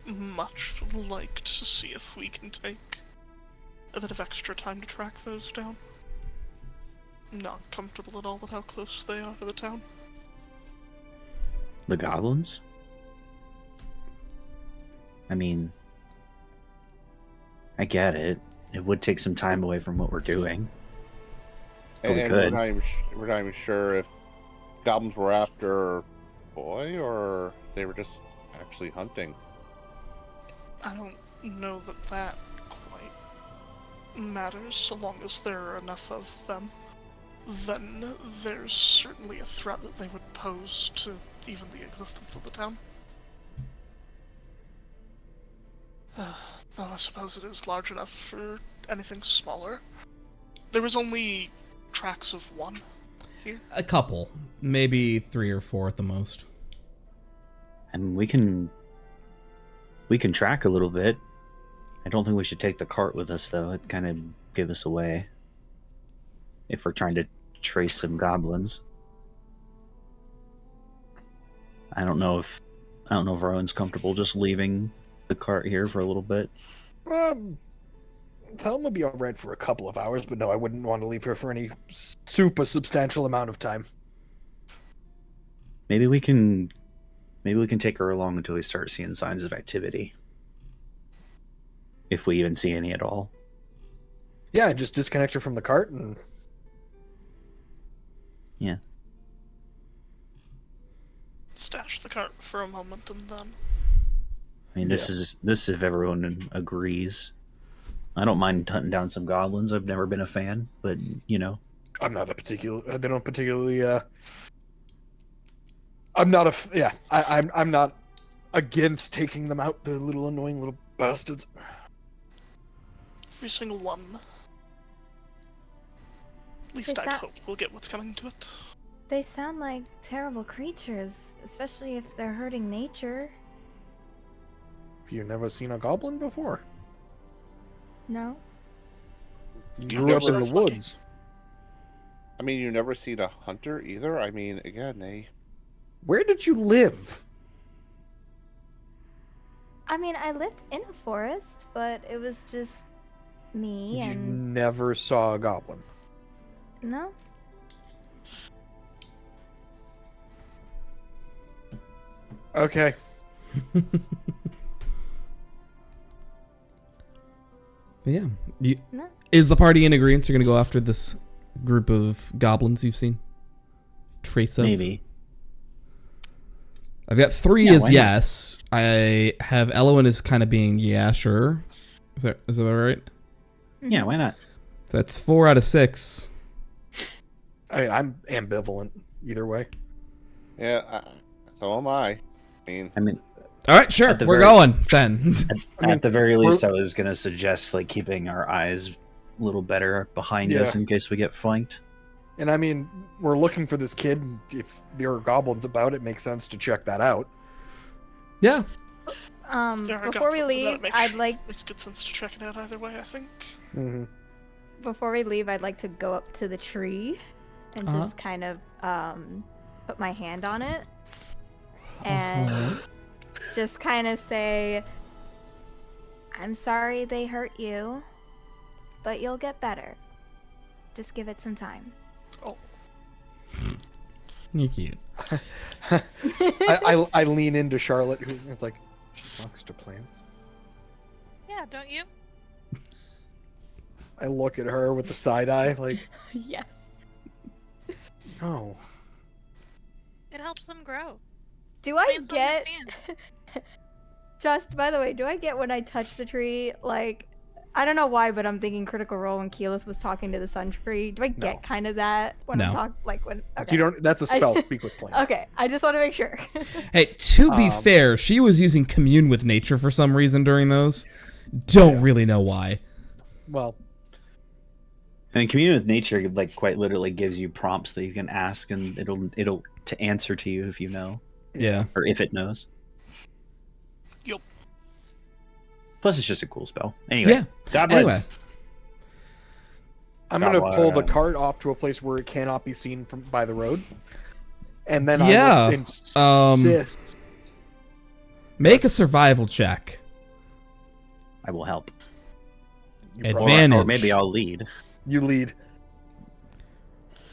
much like to see if we can take a bit of extra time to track those down. Not comfortable at all with how close they are to the town. The goblins? I mean, I get it. It would take some time away from what we're doing. But we And could. we're not even sure if goblins were after boy or they were just actually hunting. I don't know that quite matters, so long as there are enough of them. Then there's certainly a threat that they would pose to even the existence of the town. Though I suppose it is large enough for anything smaller. There was only tracks of one here. A couple, maybe 3 or 4 at the most. And we can track a little bit. I don't think we should take the cart with us, though. It kind of give us away if we're trying to trace some goblins. I don't know if Rowan's comfortable just leaving the cart here for a little bit. Thelma will be alright for a couple of hours, but no, I wouldn't want to leave her for any super substantial amount of time. Maybe we can take her along until we start seeing signs of activity. If we even see any at all. Yeah, just disconnect her from the cart and... Yeah. Stash the cart for a moment and then... I mean, this is if everyone agrees. I don't mind hunting down some goblins. I've never been a fan, but, you know. I'm not a particular... They don't particularly, I'm not I'm not against taking them out, the little annoying little bastards. Every single one. At least I'd hope we'll get what's coming to it. They sound like terrible creatures, especially if they're hurting nature. You've never seen a goblin before? No? You grew up in the woods. I mean, you never seen a hunter either? I mean, again, Where did you live? I mean, I lived in a forest, but it was just me You and... never saw a goblin. No? Okay. Yeah. No. Is the party in agreement? You're going to go after this group of goblins you've seen? Trace of? Maybe. I've got 3 Yeah, as why not? yes. I have Elowen as kind of being yeah, sure. Is that right? Yeah, why not? So that's 4 out of 6. I mean, I'm ambivalent either way. yeah, so am I. I mean, All right, sure. At the We're very- going then. at the very least, I was gonna suggest like keeping our eyes a little better behind us Yeah. in case we get flanked. And I mean, we're looking for this kid. If there are goblins about, it makes sense to check that out. Yeah. There are Before we goblins, and leave, that makes- I'd like... Makes good sense to check it out either way, I think. Mm-hmm. Before we leave, I'd like to go up to the tree and Uh-huh. just kind of put my hand on it and just kind of say, I'm sorry they hurt you, but you'll get better. Just give it some time. Oh, You're cute. I lean into Charlotte, who is like, she talks to plants. Yeah, don't you? I look at her with the side eye, like, Yes. no. It helps them grow. Do I Plants get... understand. Josh, by the way, do I get when I touch the tree, like... I don't know why, but I'm thinking Critical Role when Keyleth was talking to the sun tree. Do I get No. kind of that when I No. talk, like when... Okay. You don't. That's a spell. Speak with plants. Okay, I just want to make sure. Hey, to be Um, fair, she was using commune with nature for some reason during those. Don't really know why. Well, I mean, communing with nature like quite literally gives you prompts that you can ask, and it'll to answer to you if you know Yeah. or if it knows. yup. Plus, it's just a cool spell. Anyway, Yeah. goblins. Anyway. I'm gonna pull the Goblin. cart off to a place where it cannot be seen from by the road, and then Yeah, I will insist. Make a survival check. I will help. You Or, probably- Advantage. or maybe I'll lead. You lead.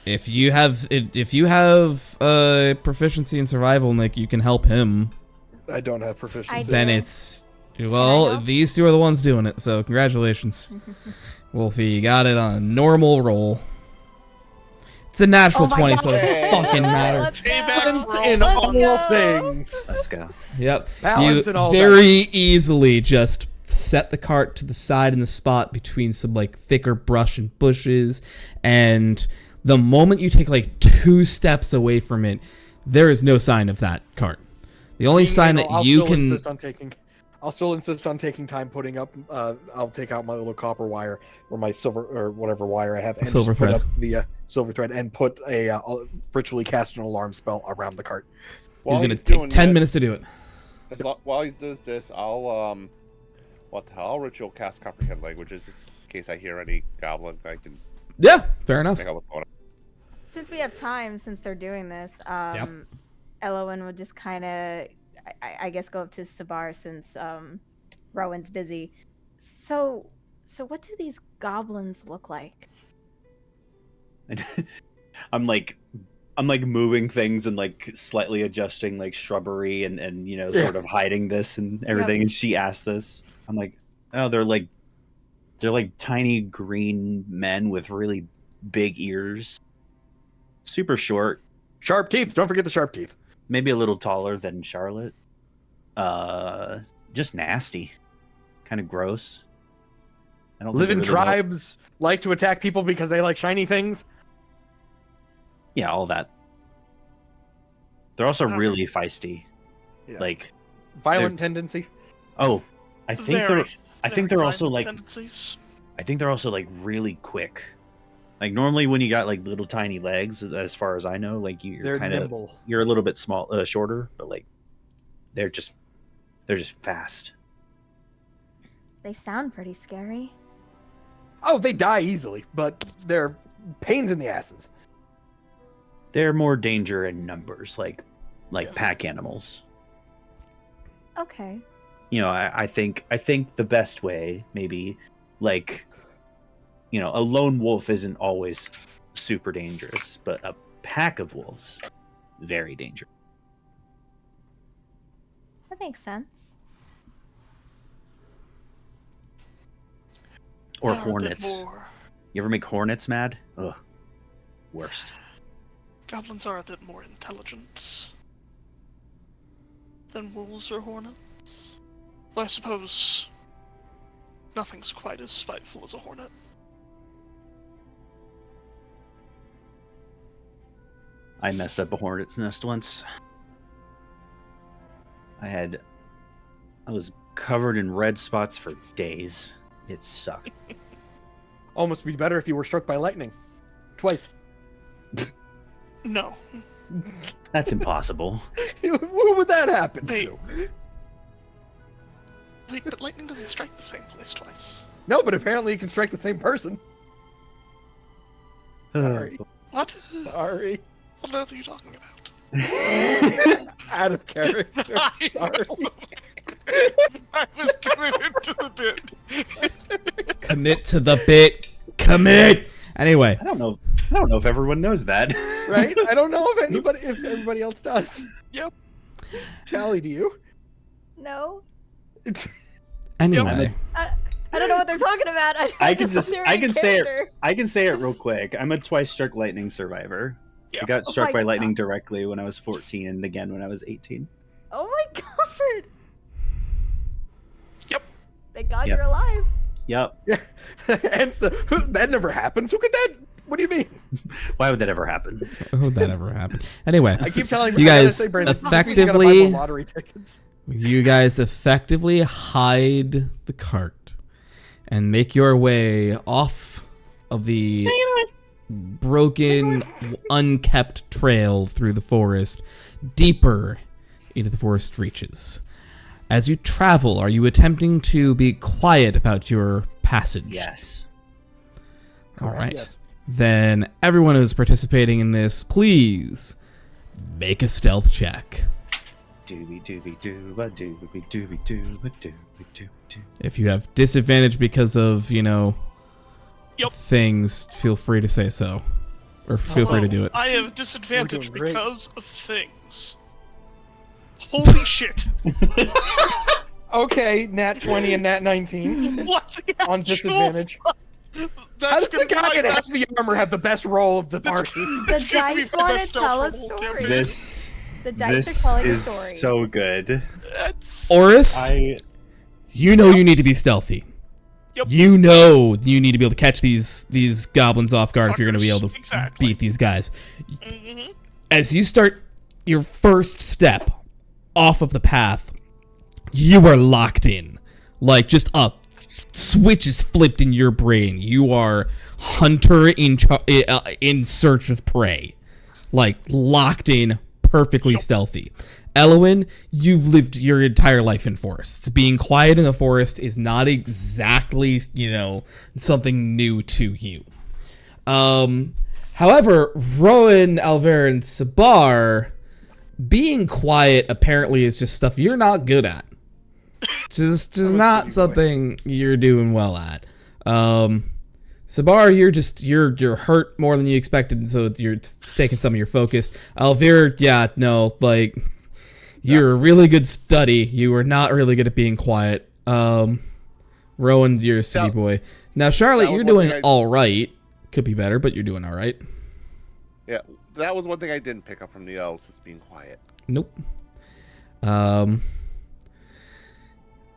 If you have proficiency in survival, Nick, you can help him. I don't have proficiency. I do. Then it's well, help? these 2 are the ones doing it. So congratulations, Wolfie. You got it on a normal roll. It's a natural Oh my 20, God. so it doesn't fucking matter. Let's go. Balance in Let's all go. things. Let's go. Yep. Balance You and all very easily just set the cart to the side in the spot between some like thicker brush and bushes, and the moment you take like 2 steps away from it, there is no sign of that cart. The only sign that you can I'll still insist on taking time putting up. I'll take out my little copper wire or my silver or whatever wire I have, and silver just put thread. up the silver thread and put a ritually cast an alarm spell around the cart. While He's gonna he's take doing 10 this- minutes to do it. While he does this, I'll what the hell? I'll ritual cast comprehend languages just in case I hear any goblin. I can Yeah, fair enough. think out what's going on. Since we have time, since they're doing this, Elowen would just kind of, I guess, go up to Sabar since Rowan's busy. So what do these goblins look like? I'm like moving things and like slightly adjusting like shrubbery and you know sort of hiding this and everything. And she asked this. I'm like, oh, they're like tiny green men with really big ears, super short, Sharp teeth. Don't forget the sharp teeth. maybe a little taller than Charlotte. Just nasty, kind of gross. I don't Live in think I really know- tribes, like to attack people because they like shiny things. Yeah, all that. They're also Okay. really feisty. Yeah. Like, Violent tendency. oh, I think Very, they're very also violent like tendencies. I think they're also like really quick. Like normally when you got like little tiny legs, as far as I know, like you're They're kind of nimble. you're a little bit shorter, but like they're just fast. They sound pretty scary. Oh, they die easily, but they're pains in the asses. They're more danger in numbers, like Yes. pack animals. Okay. You know, I think the best way maybe like you know, a lone wolf isn't always super dangerous, but a pack of wolves very dangerous. That makes sense. Or They're a bit hornets. more- You ever make hornets mad? Ugh. Worst. Goblins are a bit more intelligent than wolves or hornets. Though I suppose nothing's quite as spiteful as a hornet. I messed up a hornet's nest once. I was covered in red spots for days. It sucked. Almost be better if you were struck by lightning. Twice. No. That's impossible. Who would that happen Hey. to? Wait, but lightning doesn't strike the same place twice. No, but apparently you can strike the same person. Sorry. What? Sorry. What on earth are you talking about? Out of character. I Sorry. I was committed to the bit. Commit to the bit. Commit. Anyway, I don't know if everyone knows that. Right? I don't know if everybody else does. Yep. Tally, do you? No. anyway. I don't know what they're talking about. I can just I can say it real quick. I'm a twice struck lightning survivor. Yeah. I got Oh struck my by lightning directly when I was 14 and again when I was 18. Oh my god. Yep. Thank God Yep. you're alive. Yep. Yeah. And so, that never happens. Who could that? What do you mean? Why would that ever happen? Oh, that ever happened. Anyway, I keep telling You I gotta guys say, Brandon, you gotta buy effectively- more lottery tickets. you guys effectively hide the cart and make your way off of the broken, unkept trail through the forest, deeper into the forest reaches. As you travel, are you attempting to be quiet about your passage? Yes. All right. Yes. Then everyone who's participating in this, please make a stealth check. Doobie doobie dooba doobie doobie dooba doobie dooba doo. If you have disadvantage because of, Yep. things, feel free to say so. Or feel free to do it. I have disadvantage We're doing great. because of things. Holy shit! Okay, nat 20 and nat 19 What the on actual disadvantage. fuck? How does the guy in my heavy armor have the best role of the party? The dice want to tell a story. The dice are telling a is story. so good. Oris, you know you need to be stealthy. Yep. You know you need to be able to catch these goblins off guard if you're going to be able to beat these guys. Mm-hmm. As you start your first step off of the path, you are locked in. Like, just a switch is flipped in your brain. You are hunter in search of prey. Like, locked in, perfectly stealthy. Elwyn, you've lived your entire life in forests. Being quiet in the forest is not exactly, something new to you. However, Rowan, Alver, and Sabar, being quiet apparently is just stuff you're not good at. Just not something you're doing well at. Sabar, you're hurt more than you expected, and so you're taking some of your focus. Alver, you're a really good study. You are not really good at being quiet. Rowan, you're a city boy. Now, Charlotte, you're doing all right. Could be better, but you're doing all right. Yeah, that was one thing I didn't pick up from the elves, is being quiet. Nope.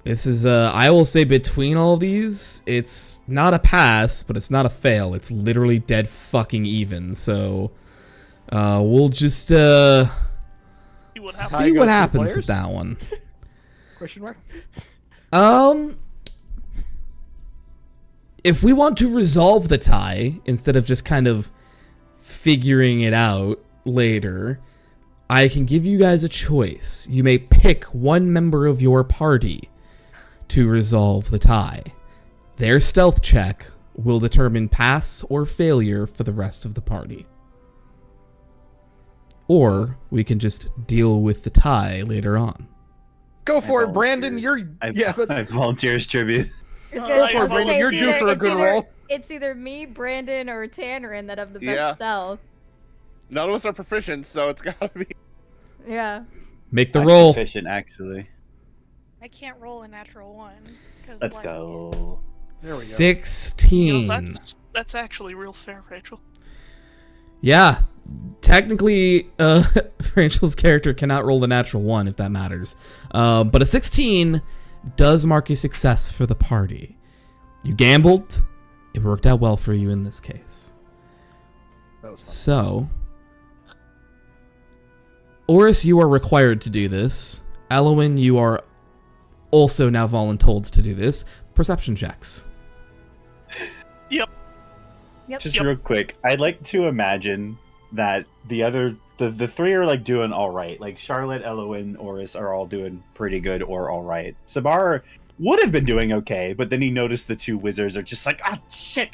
This is, I will say between all these, it's not a pass, but it's not a fail. It's literally dead fucking even. So, we'll just, see what happens with that one. Question mark? If we want to resolve the tie, instead of just kind of figuring it out later, I can give you guys a choice. You may pick one member of your party to resolve the tie. Their stealth check will determine pass or failure for the rest of the party. Or we can just deal with the tie later on. Go for it, Brandon. I volunteer as tribute. Go for it, Brandon. You're due for a good roll. It's either me, Brandon, or Tannerin that have the best stealth. None of us are proficient, so it's gotta be. Yeah. Make the roll. Proficient, actually. I can't roll a natural one. Let's go. There we go. 16. That's actually real fair, Rachel. Yeah. Technically, Rachel's character cannot roll the natural one, if that matters. But a 16 does mark a success for the party. You gambled. It worked out well for you in this case. That was fun. So, Oris, you are required to do this. Elwyn, you are also now voluntold to do this. Perception checks. Yep. Just real quick, I'd like to imagine that the three are like doing all right. Like Charlotte, Elwyn, Oris are all doing pretty good or all right. Sabar would have been doing okay, but then he noticed the two wizards are just like, ah, shit,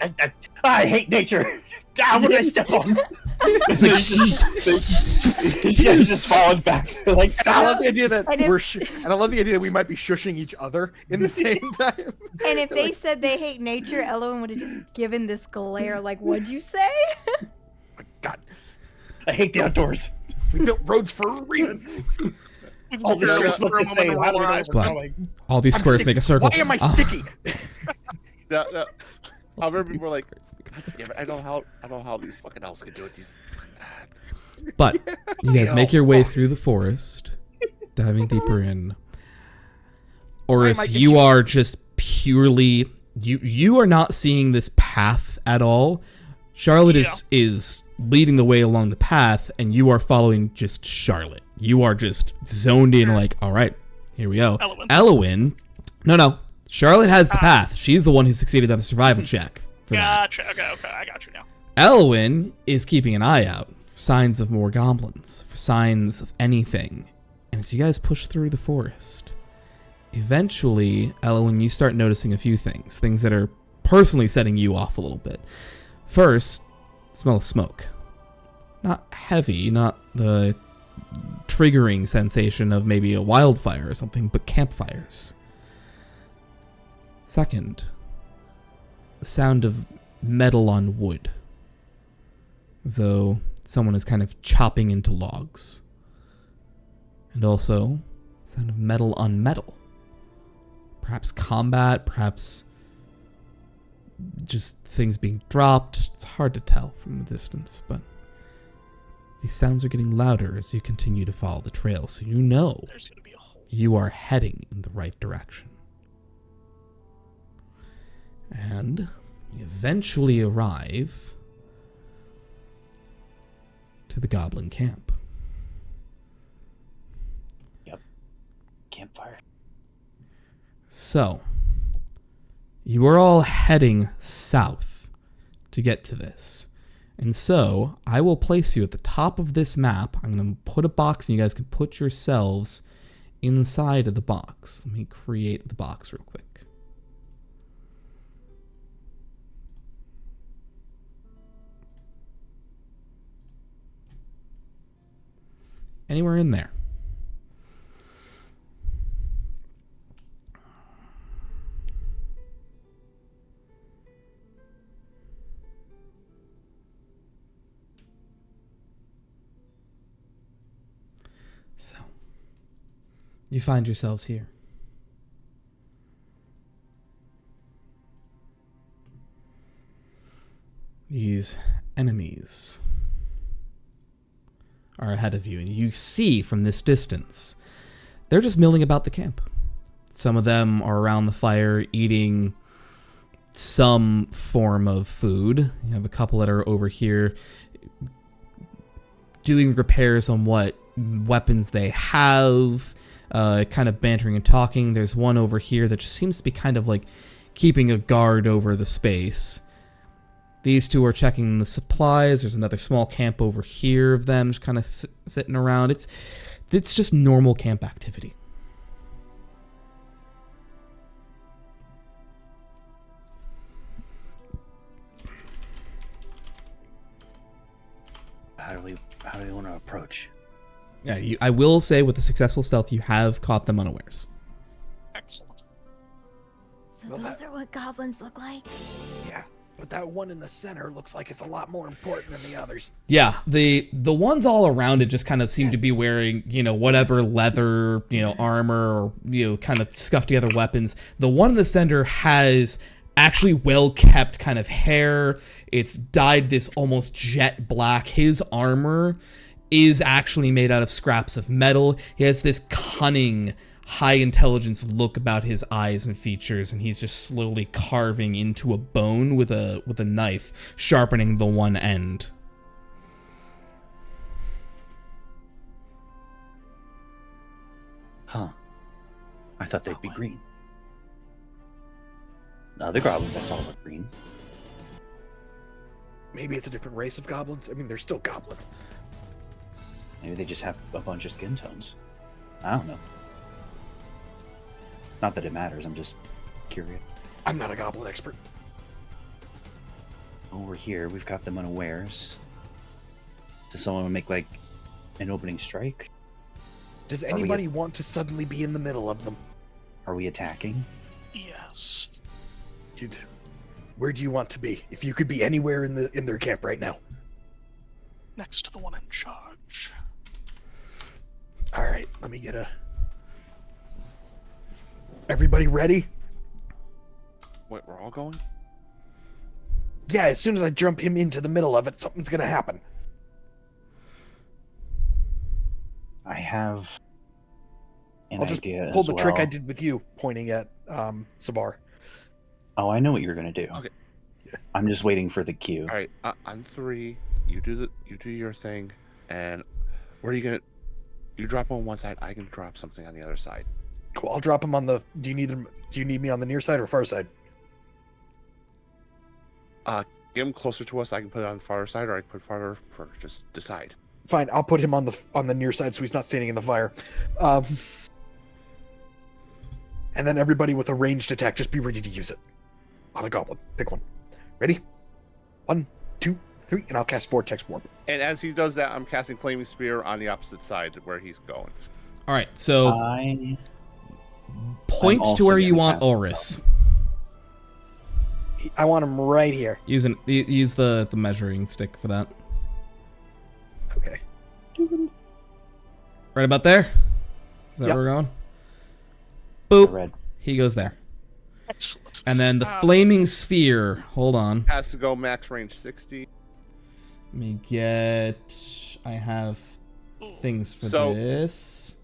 I hate nature. What did I step on? It's like, yeah, just falling back. Like, I love stop. the idea that And if- and I love the idea that we might be shushing each other in the same time. And if they said they hate nature, Elwyn would have just given this glare like, what'd you say? God, I hate the outdoors. we built roads for a reason. All the shit's look the same. How do we know where we're But going? all these squares make a circle. Why am I sticky? No. I remember people were like, Squares make a circle. yeah, I don't know how these fucking elves can do it. But you guys make your way through the forest, diving deeper in. Oris, you are just purely you are not seeing this path at all. Charlotte is leading the way along the path, and you are following just Charlotte. You are just zoned in, like, all right, here we go. Elwyn, no. Charlotte has the path. She's the one who succeeded on the survival check for that. Gotcha. Okay, I got you now. Elwyn is keeping an eye out for signs of more goblins, for signs of anything. And as you guys push through the forest, eventually, Elwyn, you start noticing a few things that are personally setting you off a little bit. First, smell of smoke. Not heavy, not the triggering sensation of maybe a wildfire or something, but campfires. Second, the sound of metal on wood, as though someone is kind of chopping into logs. And also, the sound of metal on metal. Perhaps combat, perhaps just things being dropped. It's hard to tell from the distance, but these sounds are getting louder as you continue to follow the trail, so you know There's gonna be a hole. you are heading in the right direction. And you eventually arrive to the goblin camp. Campfire. So, you are all heading south to get to this. And so, I will place you at the top of this map. I'm going to put a box and you guys can put yourselves inside of the box. Let me create the box real quick. Anywhere in there. So, you find yourselves here. These enemies are ahead of you, and you see from this distance, they're just milling about the camp. Some of them are around the fire eating some form of food. You have a couple that are over here doing repairs on what weapons they have, kind of bantering and talking. There's one over here that just seems to be kind of like keeping a guard over the space. These two are checking the supplies. There's another small camp over here of them just kind of sitting around. It's just normal camp activity. How do we want to approach? Yeah, I will say with the successful stealth, you have caught them unawares. Excellent. So Well, those are what goblins look like? Yeah, but that one in the center looks like it's a lot more important than the others. Yeah, the ones all around it just kind of seem to be wearing, whatever leather, armor or, kind of scuffed together weapons. The one in the center has actually well-kept kind of hair. It's dyed this almost jet black. His armor is actually made out of scraps of metal. He has this cunning, high intelligence look about his eyes and features, and he's just slowly carving into a bone with a knife, sharpening the one end. Huh. I thought they'd be green. The other goblins I saw were green. Maybe it's a different race of goblins. I mean, they're still goblins. Maybe they just have a bunch of skin tones. I don't know. Not that it matters, I'm just curious. I'm not a goblin expert. Over here, we've got them unawares. Does someone make, like, an opening strike? Does anybody want to suddenly be in the middle of them? Are we attacking? Yes. Dude, where do you want to be? If you could be anywhere in their camp right now. Next to the one in charge. All right, let me get a... Everybody ready? Wait, we're all going? Yeah, as soon as I jump him into the middle of it, something's gonna happen. I have an I'll just idea pull as the trick I well. did with you, pointing at Sabar. Oh, I know what you're gonna do. Okay. I'm just waiting for the cue. All right, I'm 3. You do your thing, and where are you gonna? You drop on one side. I can drop something on the other side. Cool, I'll drop him on the... Do you need me on the near side or far side? Get him closer to us. I can put it on the far side, or I can put it farther. Just decide. Fine, I'll put him on the near side so he's not standing in the fire. And then everybody with a ranged attack, just be ready to use it. On a goblin. Pick one. Ready? 1, 2, 3, and I'll cast Vortex Warp. And as he does that, I'm casting Flaming Spear on the opposite side where he's going. All right, so I'm point to also where you gonna want cast Oris. I want him right here. Use the measuring stick for that. Okay. Right about there? Is that Yep. where we're going? Boop. Red. He goes there. Excellent. And then the flaming sphere. Hold on. Has to go max range 60. Let me get. I have things for So- this.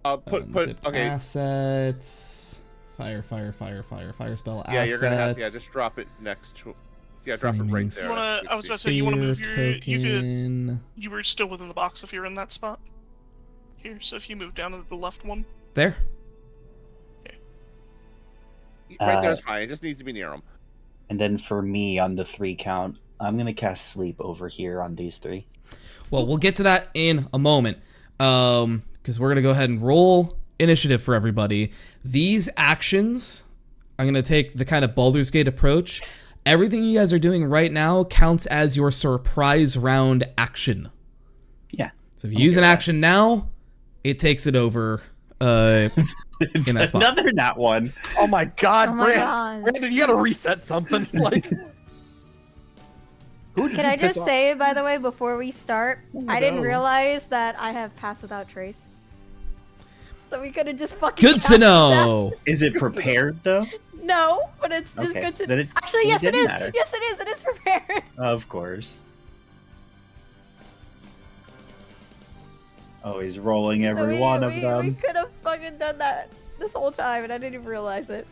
Put Unzip okay. assets. Fire spell Yeah, assets. you're gonna have just drop it next to. Yeah, drop it right there. I was about to say, you want to move your... token. You were still within the box if you're in that spot. Here, so if you move down to the left one. There. Right there is fine. It just needs to be near him. And then for me on the 3 count, I'm gonna cast sleep over here on these 3. Well, we'll get to that in a moment. Because we're gonna go ahead and roll initiative for everybody. These actions, I'm gonna take the kind of Baldur's Gate approach. Everything you guys are doing right now counts as your surprise round action. Yeah. So if you use an action now, it takes it over. In that spot. Another nat one. Oh my God, Oh my God. Brandon, you gotta reset something. Like, who did Can you I piss just off? say, by the way, before we start, I didn't no. realize that I have Pass Without Trace. So we could have just fucking. Good to cast it know. Is it prepared though? down. No, but it's just Okay, good to. then it Actually, yes, it didn't is. matter. Yes, it is. It is prepared. Of course. Oh, he's rolling every So one of we them. could have fucking done that this whole time, and I didn't even realize it.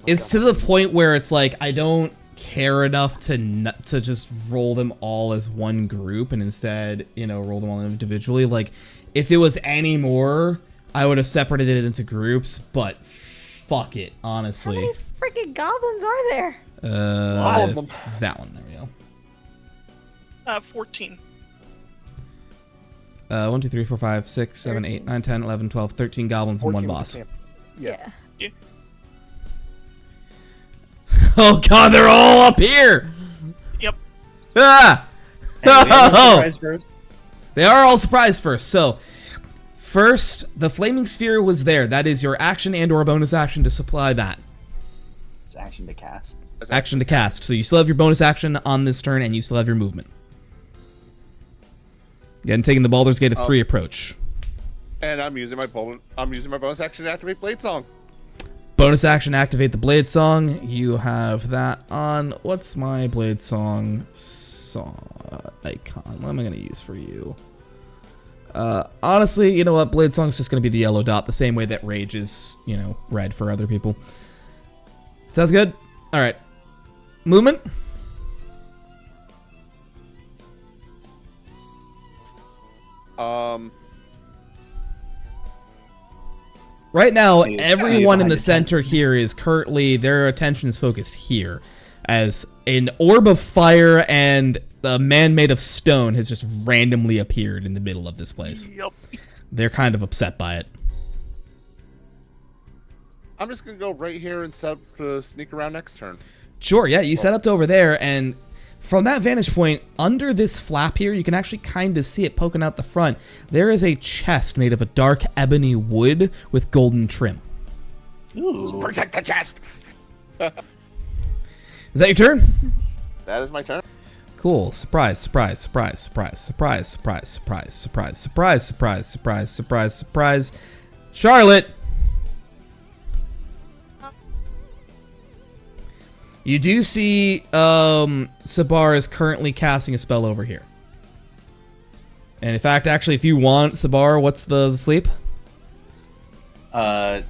It's to the point where it's like I don't care enough to just roll them all as one group and instead, roll them all individually. Like, if it was any more, I would have separated it into groups, but fuck it, How honestly. many freaking goblins are there? All of them. That one, there we go. 14. 1, 2, 3, 4, 5, 6, 7, 8, 9, 10, 11, 12, 13 goblins and 1 14 boss. with the camp. Yeah. Oh god, they're all up here! Yep. Ah! And we have a surprise first. They are all surprised first. So, first, the flaming sphere was there. That is your action and or bonus action to supply that. It's action to cast. Action to cast. So you still have your bonus action on this turn and you still have your movement. Again, taking the Baldur's Gate of 3 approach. And I'm using my bonus action to activate Blade Song. Bonus action, activate the Blade Song. You have that on. What's my Blade Song icon? What am I going to use for you? Honestly, you know what? Blade Song's just going to be the yellow dot, the same way that Rage is, red for other people. Sounds good? Alright. Movement? Right now, everyone in the center here is currently, their attention is focused here, as an orb of fire and a man made of stone has just randomly appeared in the middle of this place. Yep. They're kind of upset by it. I'm just gonna go right here and set up to sneak around next turn. Sure, yeah, you set up to over there, and from that vantage point, under this flap here, you can actually kind of see it poking out the front. There is a chest made of a dark ebony wood with golden trim. Ooh. Protect the chest. Is that your turn? That is my turn. Cool. Surprise, surprise, surprise, surprise, surprise, surprise, surprise, surprise, surprise, surprise, surprise, surprise, surprise. Charlotte! You do see Sabar is currently casting a spell over here. And in fact, actually, if you want, Sabar, what's the sleep? Like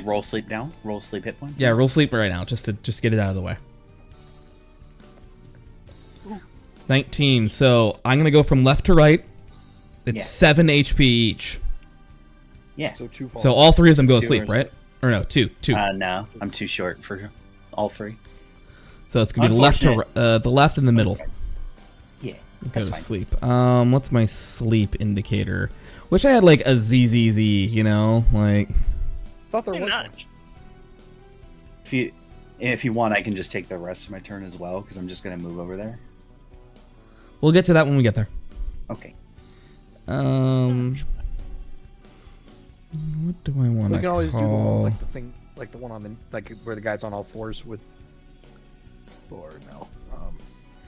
roll sleep down? Roll sleep hit points? Yeah, roll sleep right now, just to get it out of the way. 19. So I'm gonna go from left to right. It's Yeah. 7 HP each. Yeah. So 2 falls. So all 3 of them go to Two sleep, are right? Or no, 2. No, I'm too short for all 3. So it's gonna be the left to the left and the middle. Yeah. Go That's to fine. sleep. What's my sleep indicator? Wish I had like a ZZZ, like. Thought there Why was not? one. If you want, I can just take the rest of my turn as well, because I'm just gonna move over there. We'll get to that when we get there. Okay. What do I want to We can always do the one call? with, like the thing, like the one on the where the guy's on all fours with. Or no.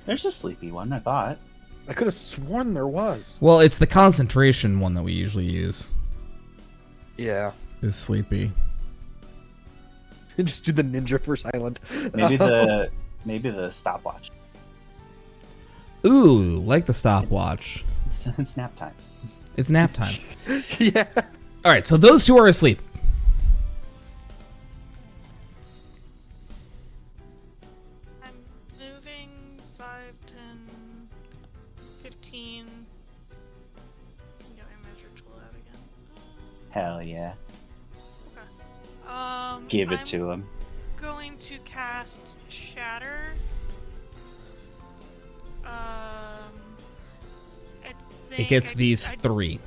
There's a sleepy one, I thought. I could have sworn there was. Well, it's the concentration one that we usually use. Yeah. Is sleepy. Just do the ninja for silent. Maybe the stopwatch. Ooh, like the stopwatch. It's nap time. It's nap time. Yeah. All right, so those two are asleep. I'm moving 5, 10, 15. Get my measure tool out again. Hell yeah. Okay. Give it I'm to him. going to cast Shatter. I think It gets these I- 3.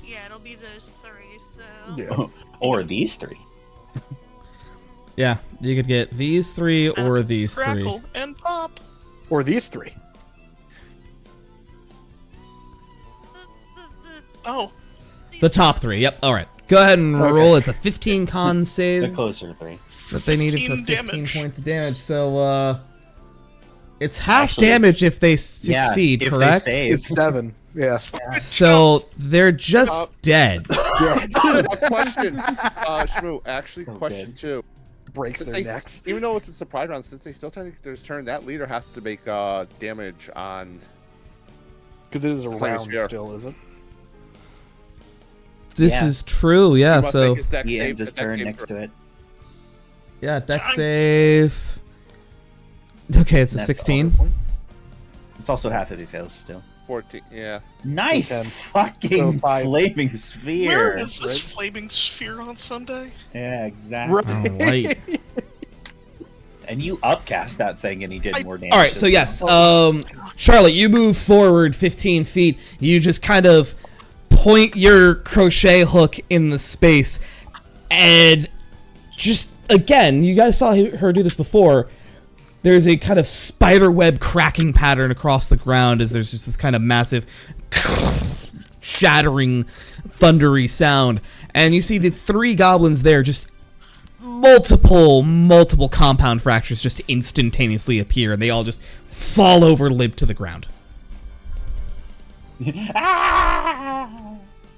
Yeah, it'll be those 3. So Yeah. Or these 3. Yeah, you could get these 3 or these 3. Crackle and pop. Or these 3. Oh, The top 3. Yep. All right. Go ahead and Okay. roll. It's a 15 con The save closer to 3. that they needed for 15 15 damage. points of damage. So it's half Actually, damage if they succeed, if correct? They save. It's 7. Yes. So they're just Uh, dead. Yeah. Question, Shmoo. Actually, So question good. 2. Breaks Since their they- necks. Even though it's a surprise round, since they still take their turn, that leader has to make damage on. Because it is a It's like a round sphere. still, is it? This Yeah. is true. Yeah. He must So make his dex He save- ends his dex turn save next for- to it. yeah, deck save. Okay, it's a That's 16. all. It's also half if he fails still. 14. Yeah. Nice 10. fucking So 5. flaming where sphere. is this flaming sphere on Sunday? Yeah, exactly. All right. And you upcast that thing and he did more damage. All right, so yes, Charlotte, you move forward 15 feet. You just kind of point your crochet hook in the space, and just again, you guys saw her do this before. There's a kind of spider web cracking pattern across the ground as there's just this kind of massive shattering, thundery sound, and you see the 3 goblins there just. Multiple compound fractures just instantaneously appear, and they all just fall over limp to the ground.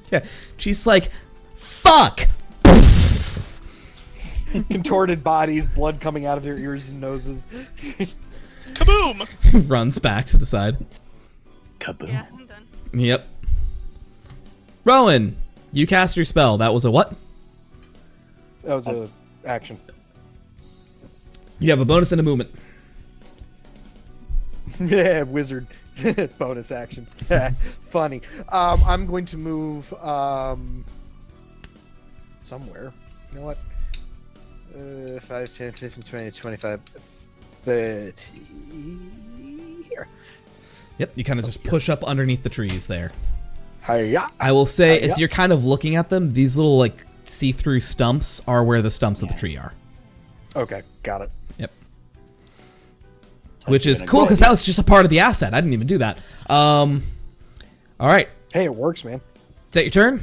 Yeah, she's like, "Fuck!" Contorted bodies, blood coming out of their ears and noses. Kaboom! Runs back to the side. Kaboom. yeah, I'm done. Yep. Rowan, you cast your spell. That was a what? That was a action. You have a bonus and a movement. Yeah, wizard. Bonus action. Funny. I'm going to move somewhere. You know what? 5, 10, 15, 20, 25, 30. Here. Yep, you kind of just push up underneath the trees there. Hiya. I will say, as yeah. you're kind of looking at them, these little like see-through stumps are where the stumps of the tree are. Okay, got it. Yep. Which is gonna cool go. because that was just a part of the asset. I didn't even do that. All right, Hey, it works, man. is that your turn?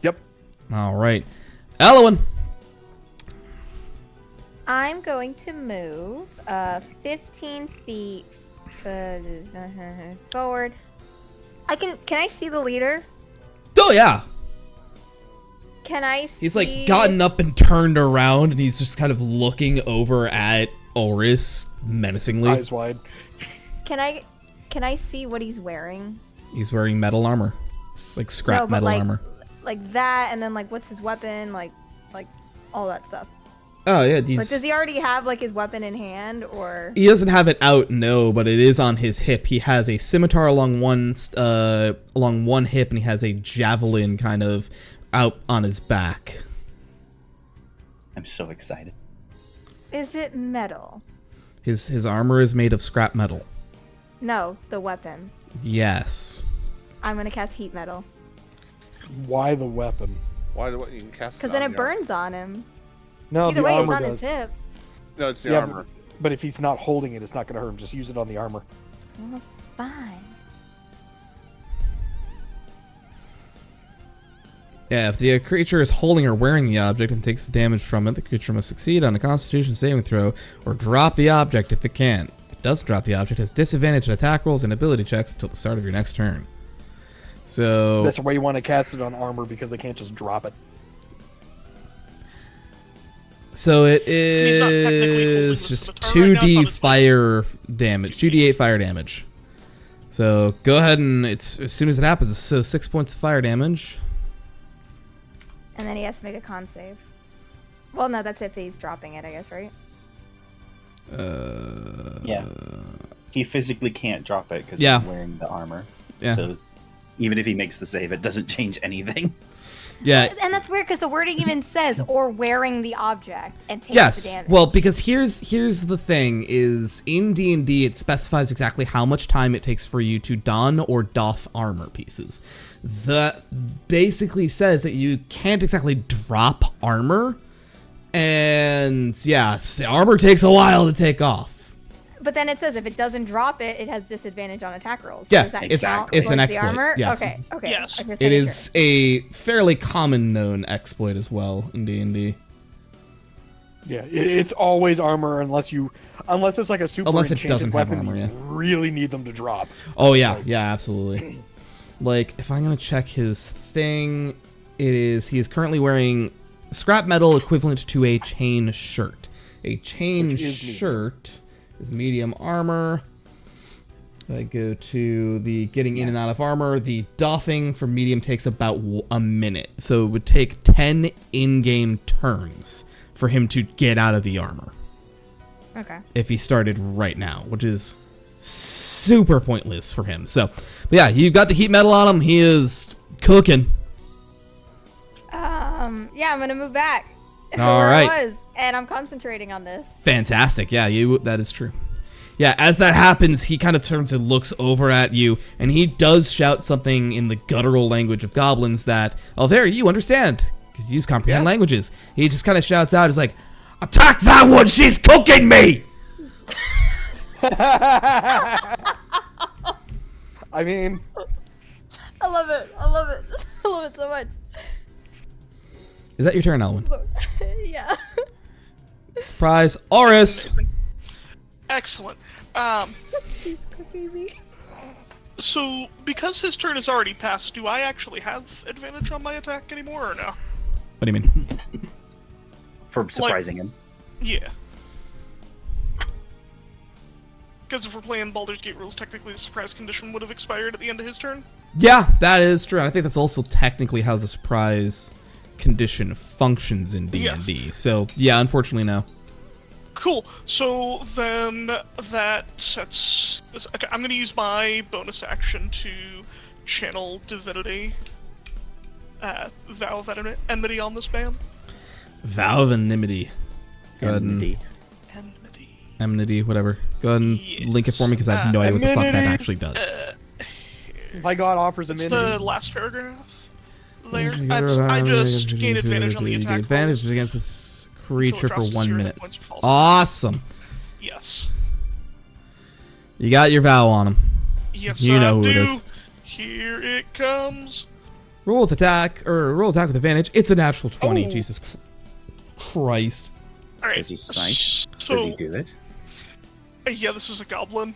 Yep. All right, Elowen. I'm going to move 15 feet forward. Can I see the leader? Oh yeah, Can I see? he's like gotten up and turned around, and he's just kind of looking over at Oris menacingly. Eyes wide. Can I see what he's wearing? He's wearing metal armor, like scrap No, but metal like, armor. Like that, and then like what's his weapon? Like all that stuff. Oh yeah, Like, he's. does he already have like his weapon in hand, or? He doesn't have it out, no, but it is on his hip. He has a scimitar along one hip, and he has a javelin kind of out on his back. I'm so excited. Is it metal? His armor is made of scrap metal. No, the weapon. Yes. I'm gonna cast heat metal Why the weapon? Why do you can cast? because then it burns on him. No, Either the way, it's armor on does. his hip. No, it's the Yeah, armor. But if he's not holding it, it's not going to hurt him. Just use it on the armor. Well, fine. Yeah, if the creature is holding or wearing the object and takes the damage from it, the creature must succeed on a Constitution saving throw or drop the object if it can. If it doesn't drop the object, it has disadvantage on attack rolls and ability checks until the start of your next turn. So That's why you want to cast it on armor because they can't just drop it. So it he's not technically holding is the just scimitar right now, it's on 2d his fire damage, 2d8 fire damage. So go ahead and it's as soon as it happens. So 6 points of fire damage. And then he has to make a con save. Well, no, that's if he's dropping it, I guess, right? Yeah. He physically can't drop it because Yeah. he's wearing the armor. Yeah. So even if he makes the save, it doesn't change anything. Yeah. And that's weird because the wording even says, or wearing the object and takes the Yes. damage. Well, because here's the thing is in D&D it specifies exactly how much time it takes for you to don or doff armor pieces. That basically says that you can't exactly drop armor, and yeah, armor takes a while to take off. But then it says if it doesn't drop it, it has disadvantage on attack rolls. Yeah, does that it's- count it's an towards the exploit, armor? yes. Okay, okay. Yes. I just It making is a fairly common known exploit as well in D&D. Yeah, it's always armor unless it's like a super Unless it enchanted doesn't have weapon. armor, You yeah. really need them to drop. Oh yeah, yeah, absolutely. Like if I'm gonna check his thing, he is currently wearing scrap metal equivalent to a chain shirt. A chain Which is medium. shirt is medium armor. If I go to the getting in and out of armor, the doffing for medium takes about a minute. So it would take 10 in-game turns for him to get out of the armor Okay. if he started right now, which is super pointless for him. So, but yeah, you've got the heat metal on him. He is cooking. Yeah, I'm gonna move back. All where right. I was, and I'm concentrating on this. Fantastic. Yeah, that is true. Yeah, as that happens, he kind of turns and looks over at you, and he does shout something in the guttural language of goblins that, oh, there, you understand, because you use comprehend languages. He just kind of shouts out, he's like, attack that one, she's cooking me! I mean, I love it. I love it. I love it so much. Is that your turn, Elwin? Yeah. Surprise, Oris! Amazing. Excellent. He's cooking me. So because his turn is already passed, do I actually have advantage on my attack anymore, or no? What do you mean? For surprising him. Yeah. Because if we're playing Baldur's Gate rules, technically the surprise condition would have expired at the end of his turn. Yeah, that is true. And I think that's also technically how the surprise condition functions in D&D. So, yeah, unfortunately, no. Cool. So then that sets. Okay, I'm going to use my bonus action to channel Divinity, Vow of Enmity on this man. Vow of Enmity. Go ahead and Enmity. enmity, whatever. Go ahead and link it for me because I have no idea what the fuck that Enmity. actually does. my god offers a It's minute. the last paragraph layer. I just gain advantage on the attack. Advantage rolls against this until it creature for drops to 1 0 hit minute. points or falls. Awesome. Yes. You got your vow on him. Yes, You know I who it do. is. Here it comes. Roll with attack, or roll attack with advantage. It's a natural 20. Oh. Jesus Christ. All right. Does he smite? So, Does he do it? yeah, this is a goblin.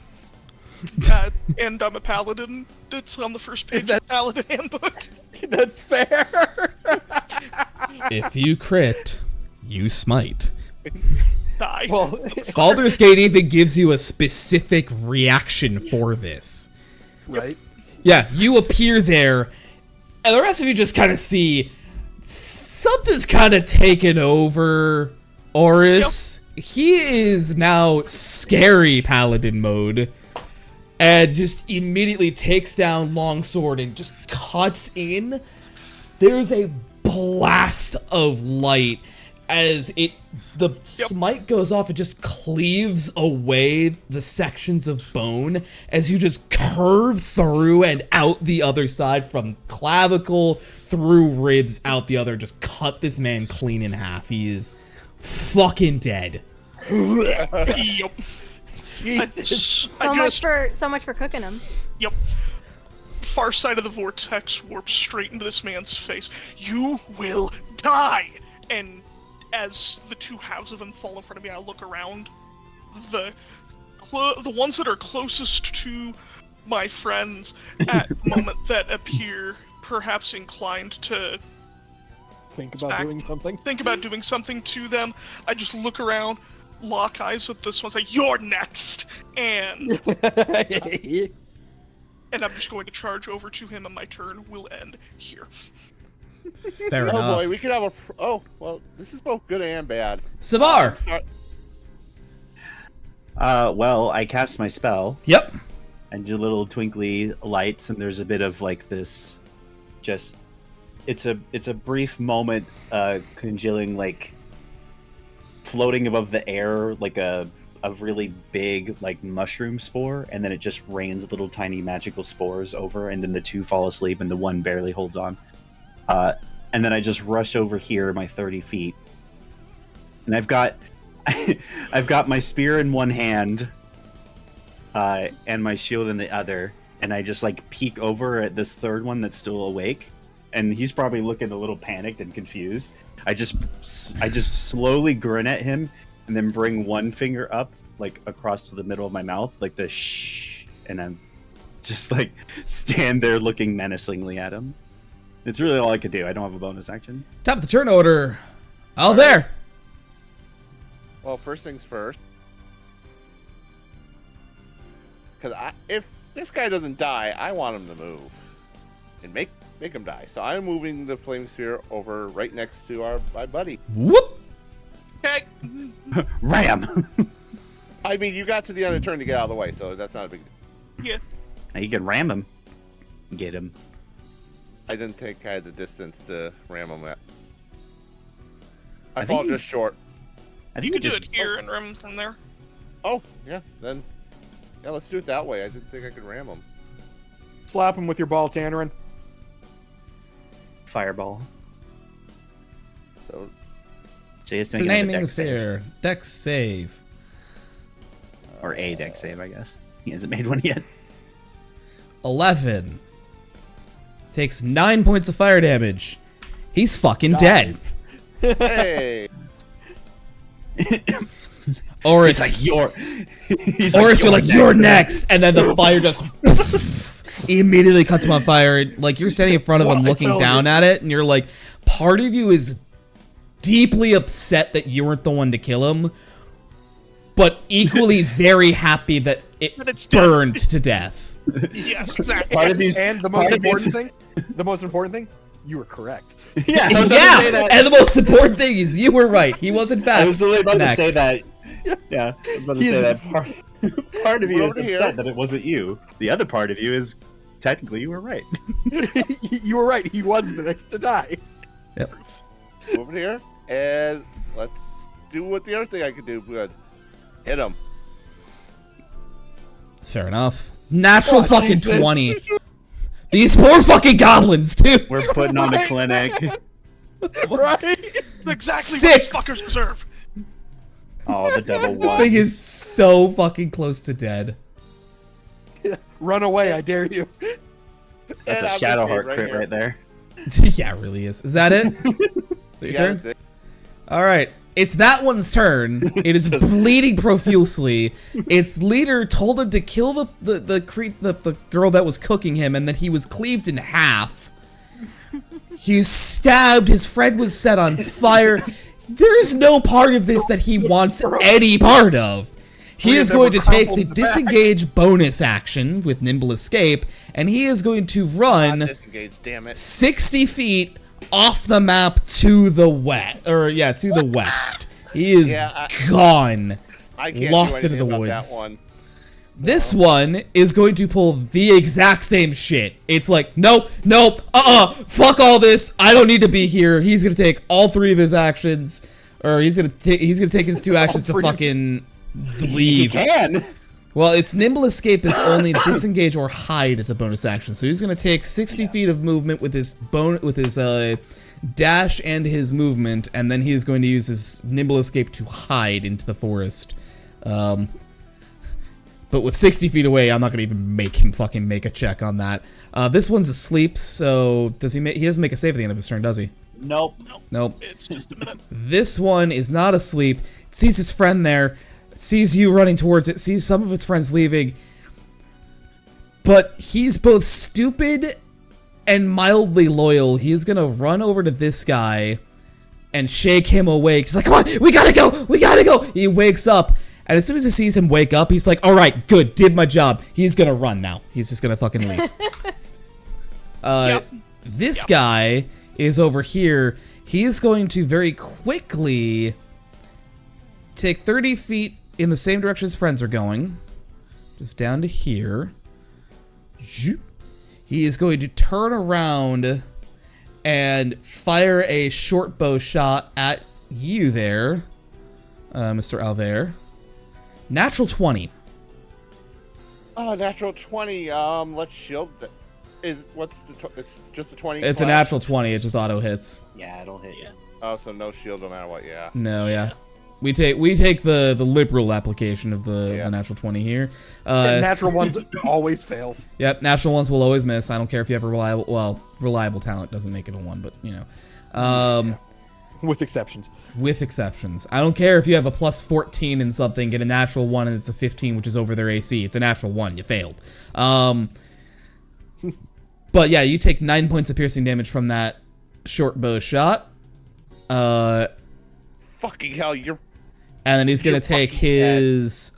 And I'm a paladin. It's on the first page of the Paladin Handbook. That's fair. If you crit, you smite. Die. well, Baldur's Gate even gives you a specific reaction for this. right. Yeah, you appear there, and the rest of you just kind of see something's kind of taken over Oris. He is now scary paladin mode, and just immediately takes down longsword and just cuts in. There's a blast of light as the smite goes off. It just cleaves away the sections of bone as you just curve through and out the other side, from clavicle through ribs out the other. Just cut this man clean in half. He is fucking dead. Yup. Jesus. I just, So much for cooking him. Yep. Far side of the vortex warps straight into this man's face. You will die! And as the two halves of him fall in front of me, I look around. The ones that are closest to my friends at the moment that appear perhaps inclined to think about doing something. Think about doing something to them. I just look around, lock eyes with this one, say, "You're next," and I'm just going to charge over to him, and my turn will end here. Fair enough. Oh boy, we could have a. Oh well, this is both good and bad. Savar. Sorry. Well, I cast my spell Yep. and do little twinkly lights, and there's a bit of like this, just it's a brief moment, congealing, like floating above the air like a really big like mushroom spore, and then it just rains little tiny magical spores over, and then the two fall asleep and the one barely holds on. And then I just rush over here my 30 feet, and I've got my spear in one hand, and my shield in the other, and I just like peek over at this third one that's still awake, and he's probably looking a little panicked and confused. I just slowly grin at him, and then bring one finger up like across to the middle of my mouth, like the shh, and I'm just like stand there looking menacingly at him. It's really all I could do. I don't have a bonus action. Top of the turn order. All there. Well, first things first. Because if this guy doesn't die, I want him to move and make him die. So I'm moving the flame sphere over right next to my buddy. Whoop. Okay. Ram. I mean, you got to the end of the turn to get out of the way, so that's not a big deal. Yeah. Now you can ram him. Get him. I didn't think I had the distance to ram him at. I I fall think you- just short. I You think could you do just it here and rim from there. Oh, yeah, then. Yeah, let's do it that way. I didn't think I could ram him. Slap him with your ball, Tannerin. fireball. So So he has to make another Flaming dex save. sphere. Dex save. Or a dex save, I guess. He hasn't made one yet. 11. Takes 9 points of fire damage. He's fucking dead. hey, Oris, He's like, Oris, you're like, you're next. And then the fire just immediately cuts him on fire. Like, you're standing in front of him looking down at it, and you're like, part of you is deeply upset that you weren't the one to kill him, but equally very happy that it But it's dead. burned to death. Yes, exactly. Part of these, And the most important thing, you were correct. yeah, I was about to say Yeah, that. and the most important thing is you were right. He was in fact I was literally about next. to say that. Yeah, I was about to say that. Part of you We're is over here. upset that it wasn't you. The other part of you is technically you were right. You were right. He was the next to die. over here, and let's do what the other thing I could do. Good, hit him. Fair enough. Natural Oh, fucking Jesus. 20. These poor fucking goblins, too. We're putting on the clinic. Right? That's exactly Six. what these fuckers deserve. Oh, the double This one. thing is so fucking close to dead. Run away, I dare you. That's And a I'm shadow just heart right crit here. right there. Yeah, it really is. Is that it? Is that your Yeah, turn? that's it. All right. It's that one's turn. It is bleeding profusely. Its leader told him to kill the girl that was cooking him, and then he was cleaved in half. He was stabbed. His friend was set on fire. There is no part of this that he wants any part of. He Three is of them going to were take crumpled the in the back. disengage bonus action with nimble escape, and he is going to run Disengage, damn it. 60 feet off the map to the west, to the west. He is Yeah, gone. I can't Lost do into the anything about woods. That one. This one is going to pull the exact same shit. It's like, nope, fuck all this. I don't need to be here. He's gonna take all three of his actions, or he's gonna take his two actions to three. fucking You leave. can. Well, it's nimble escape is only disengage or hide as a bonus action. So he's gonna take 60 feet of movement with his dash and his movement, and then he is going to use his nimble escape to hide into the forest. But with 60 feet away, I'm not gonna even make him fucking make a check on that. This one's asleep, so does he doesn't make a save at the end of his turn, does he? Nope. Nope. It's just a minute. This one is not asleep. It sees his friend there, sees you running towards it, sees some of its friends leaving. But he's both stupid and mildly loyal, he's gonna run over to this guy and shake him awake. He's like, come on, we gotta go, we gotta go. He wakes up, and as soon as he sees him wake up, he's like, all right, good, did my job. He's gonna run now. He's just gonna fucking leave. This guy is over here. He is going to very quickly take 30 feet in the same direction his friends are going. Just down to here. He is going to turn around and fire a short bow shot at you there, Mr. Alver. Natural 20. Oh, natural 20. Let's shield that. It's just a 20. It's a natural 20. It just auto hits. Yeah, it'll hit you. Oh, so no shield no matter what. Yeah. No, yeah. We take the liberal application of the natural 20 here. And natural ones always fail. Yep, natural ones will always miss. I don't care if you have a reliable talent doesn't make it a 1, but you know. With exceptions. With exceptions. I don't care if you have a plus 14 in something, get a natural 1 and it's a 15, which is over their AC. It's a natural 1. You failed. But yeah, you take 9 points of piercing damage from that short bow shot. Fucking hell, you're... And then he's going to take his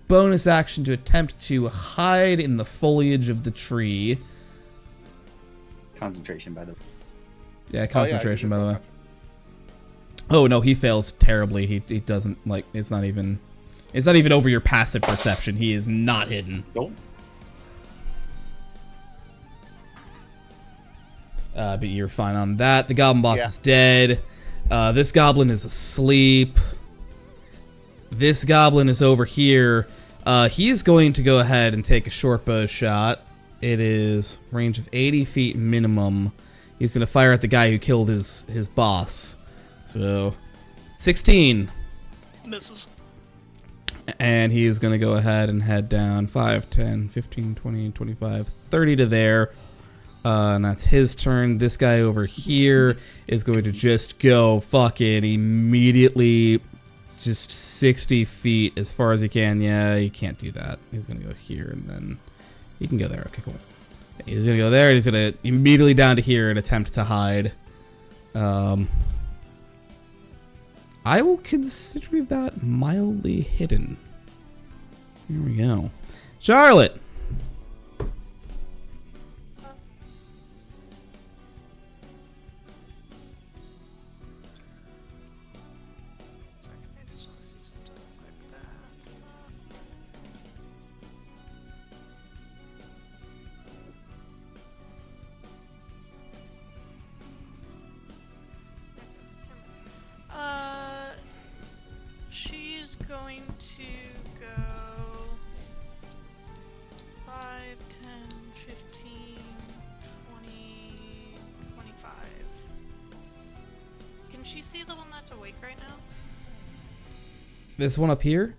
bonus action to attempt to hide in the foliage of the tree. Concentration, by the way. Yeah, concentration, by the way. Oh, no, he fails terribly. He doesn't, like, it's not even over your passive perception. He is not hidden. Nope. But you're fine on that. The goblin boss is dead. This goblin is asleep. This goblin is over here. He is going to go ahead and take a short bow shot. It is range of 80 feet minimum. He's going to fire at the guy who killed his boss. So, 16. Misses. And he's going to go ahead and head down 5, 10, 15, 20, 25, 30 to there. And that's his turn. This guy over here is going to just go fucking immediately just 60 feet as far as he can. Yeah, he can't do that. He's going to go here and then he can go there. Okay, cool. He's going to go there and he's going to immediately down to here and attempt to hide. I will consider that mildly hidden. Here we go. Charlotte! She's going to go 5, 10, 15, 20, 25. Can she see the one that's awake right now? This one up here?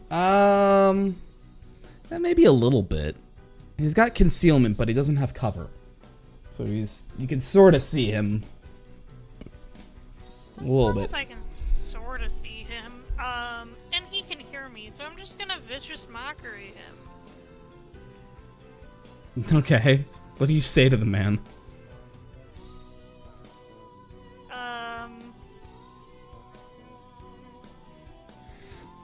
That may be a little bit. He's got concealment, but he doesn't have cover. So you can sort of see him. A little bit. As long as I can sort of see him. And he can hear me, so I'm just gonna vicious mockery him. Okay. What do you say to the man?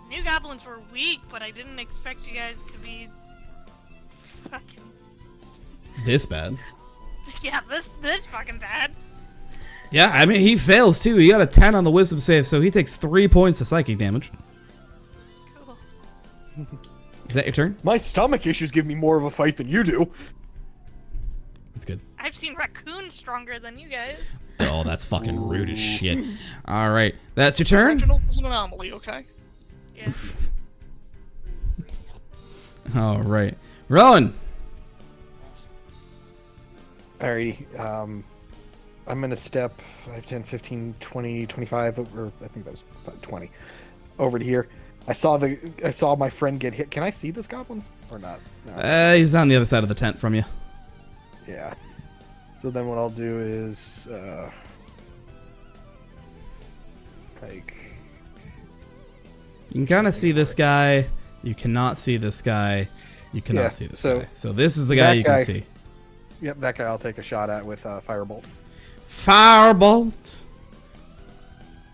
New goblins were weak, but I didn't expect you guys to be fucking... This bad. Yeah, this fucking bad. Yeah, I mean, he fails too. He got a 10 on the wisdom save, so he takes 3 points of psychic damage. Cool. Is that your turn? My stomach issues give me more of a fight than you do. That's good. I've seen raccoons stronger than you guys. Oh, that's fucking rude as shit. All right, that's your turn. Reginald was an anomaly, okay? Yeah. All right, Rowan. Alrighty. I'm going to step 5, 10, 15, 20, 25, or I think that was 20, over to here. I saw my friend get hit. Can I see this goblin or not? No. He's on the other side of the tent from you. Yeah. So then what I'll do is, like... You can kind of see this guy. You cannot see this guy. You cannot see this guy. So this is the guy you can see. Yep, that guy I'll take a shot at with Firebolt. Firebolt.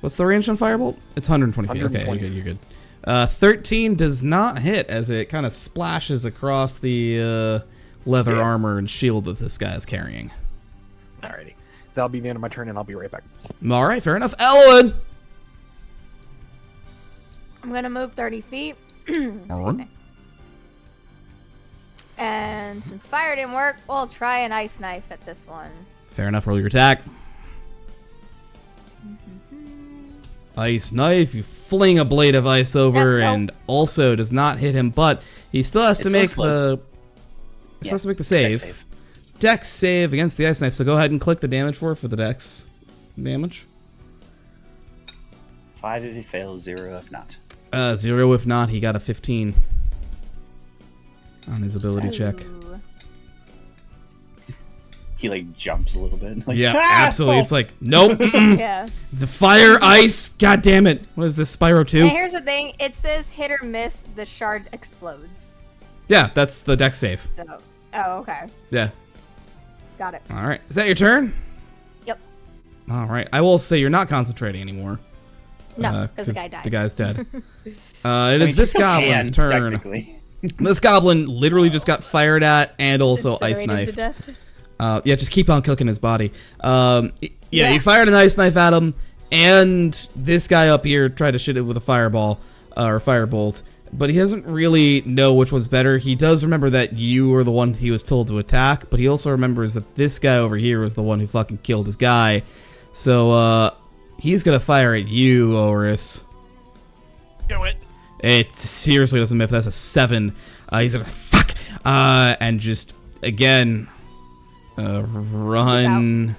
What's the range on Firebolt? It's 120 feet. Okay, 120. you're good. 13 does not hit as it kind of splashes across the leather armor and shield that this guy is carrying. Alrighty. That'll be the end of my turn, and I'll be right back. All right, fair enough. Ellen! I'm gonna move 30 feet. All right. And since fire didn't work, we'll try an ice knife at this one. Fair enough. Roll your attack. Ice knife. You fling a blade of ice over, Yep, nope. and also does not hit him, but he still has to It's make so close. Still has to make the save. Dex save against the ice knife. So go ahead and click the damage for the dex damage. 5 if he fails, 0 if not. 0 if not. He got a 15 on his ability check. Ooh. He like jumps a little bit. Like, Yeah, "Ah!" absolutely. It's like, nope. mm-mm. Yeah. It's a fire, ice. God damn it. What is this, Spyro 2? And here's the thing: it says hit or miss, the shard explodes. Yeah, that's the dex save. So, oh, okay, Yeah. got it. All right. Is that your turn? Yep. All right. I will say you're not concentrating anymore. No, because the guy died. The guy's dead. It I is mean, this you still goblin's can, turn. technically. This goblin literally just got fired at and also ice Incinerated to knifed. death. Yeah, just keep on cooking his body. Yeah, Yeah. you fired an ice knife at him, and this guy up here tried to shoot it with a fireball or firebolt, but he doesn't really know which was better. He does remember that you were the one he was told to attack, but he also remembers that this guy over here was the one who fucking killed his guy. So, he's gonna fire at you, Oris. Do it. It seriously doesn't miss. That's a 7. He's gonna fuck, and just again, run.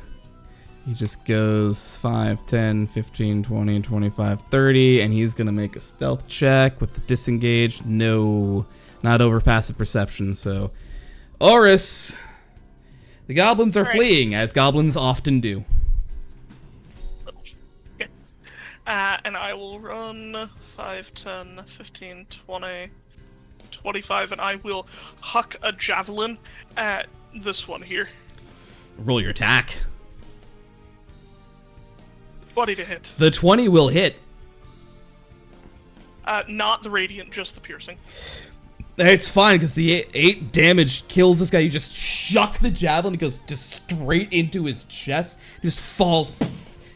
He just goes 5, 10, 15, 20, 25, 30, and he's gonna make a stealth check with the disengaged. No, not over passive perception. So, Oris, the goblins are Right. fleeing, as goblins often do. Yes. And I will run 5, 10, 15, 20, 25, and I will huck a javelin at this one here. Roll your attack. 20 to hit. The 20 will hit. Not the radiant, just the piercing. It's fine, because the 8 damage kills this guy. You just chuck the javelin, it goes just straight into his chest. He just falls.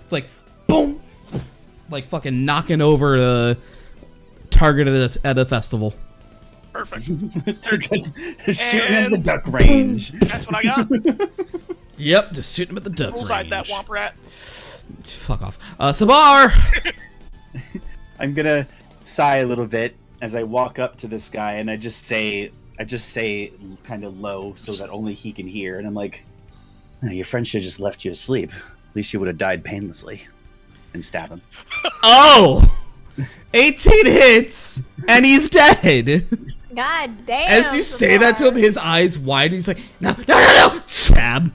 It's like, boom! Like fucking knocking over a target at a festival. Perfect. Shooting at the duck range. That's what I got. Yep, just shooting him at the duck Bullseyed that range. womp rat. Fuck off. Sabar! I'm gonna sigh a little bit as I walk up to this guy, and I just say kind of low so that only he can hear, and I'm like, "Oh, your friend should have just left you asleep. At least you would have died painlessly." And stab him. Oh! 18 hits, and he's dead. God damn. As you say that to him, his eyes widen. He's like, no! Stab.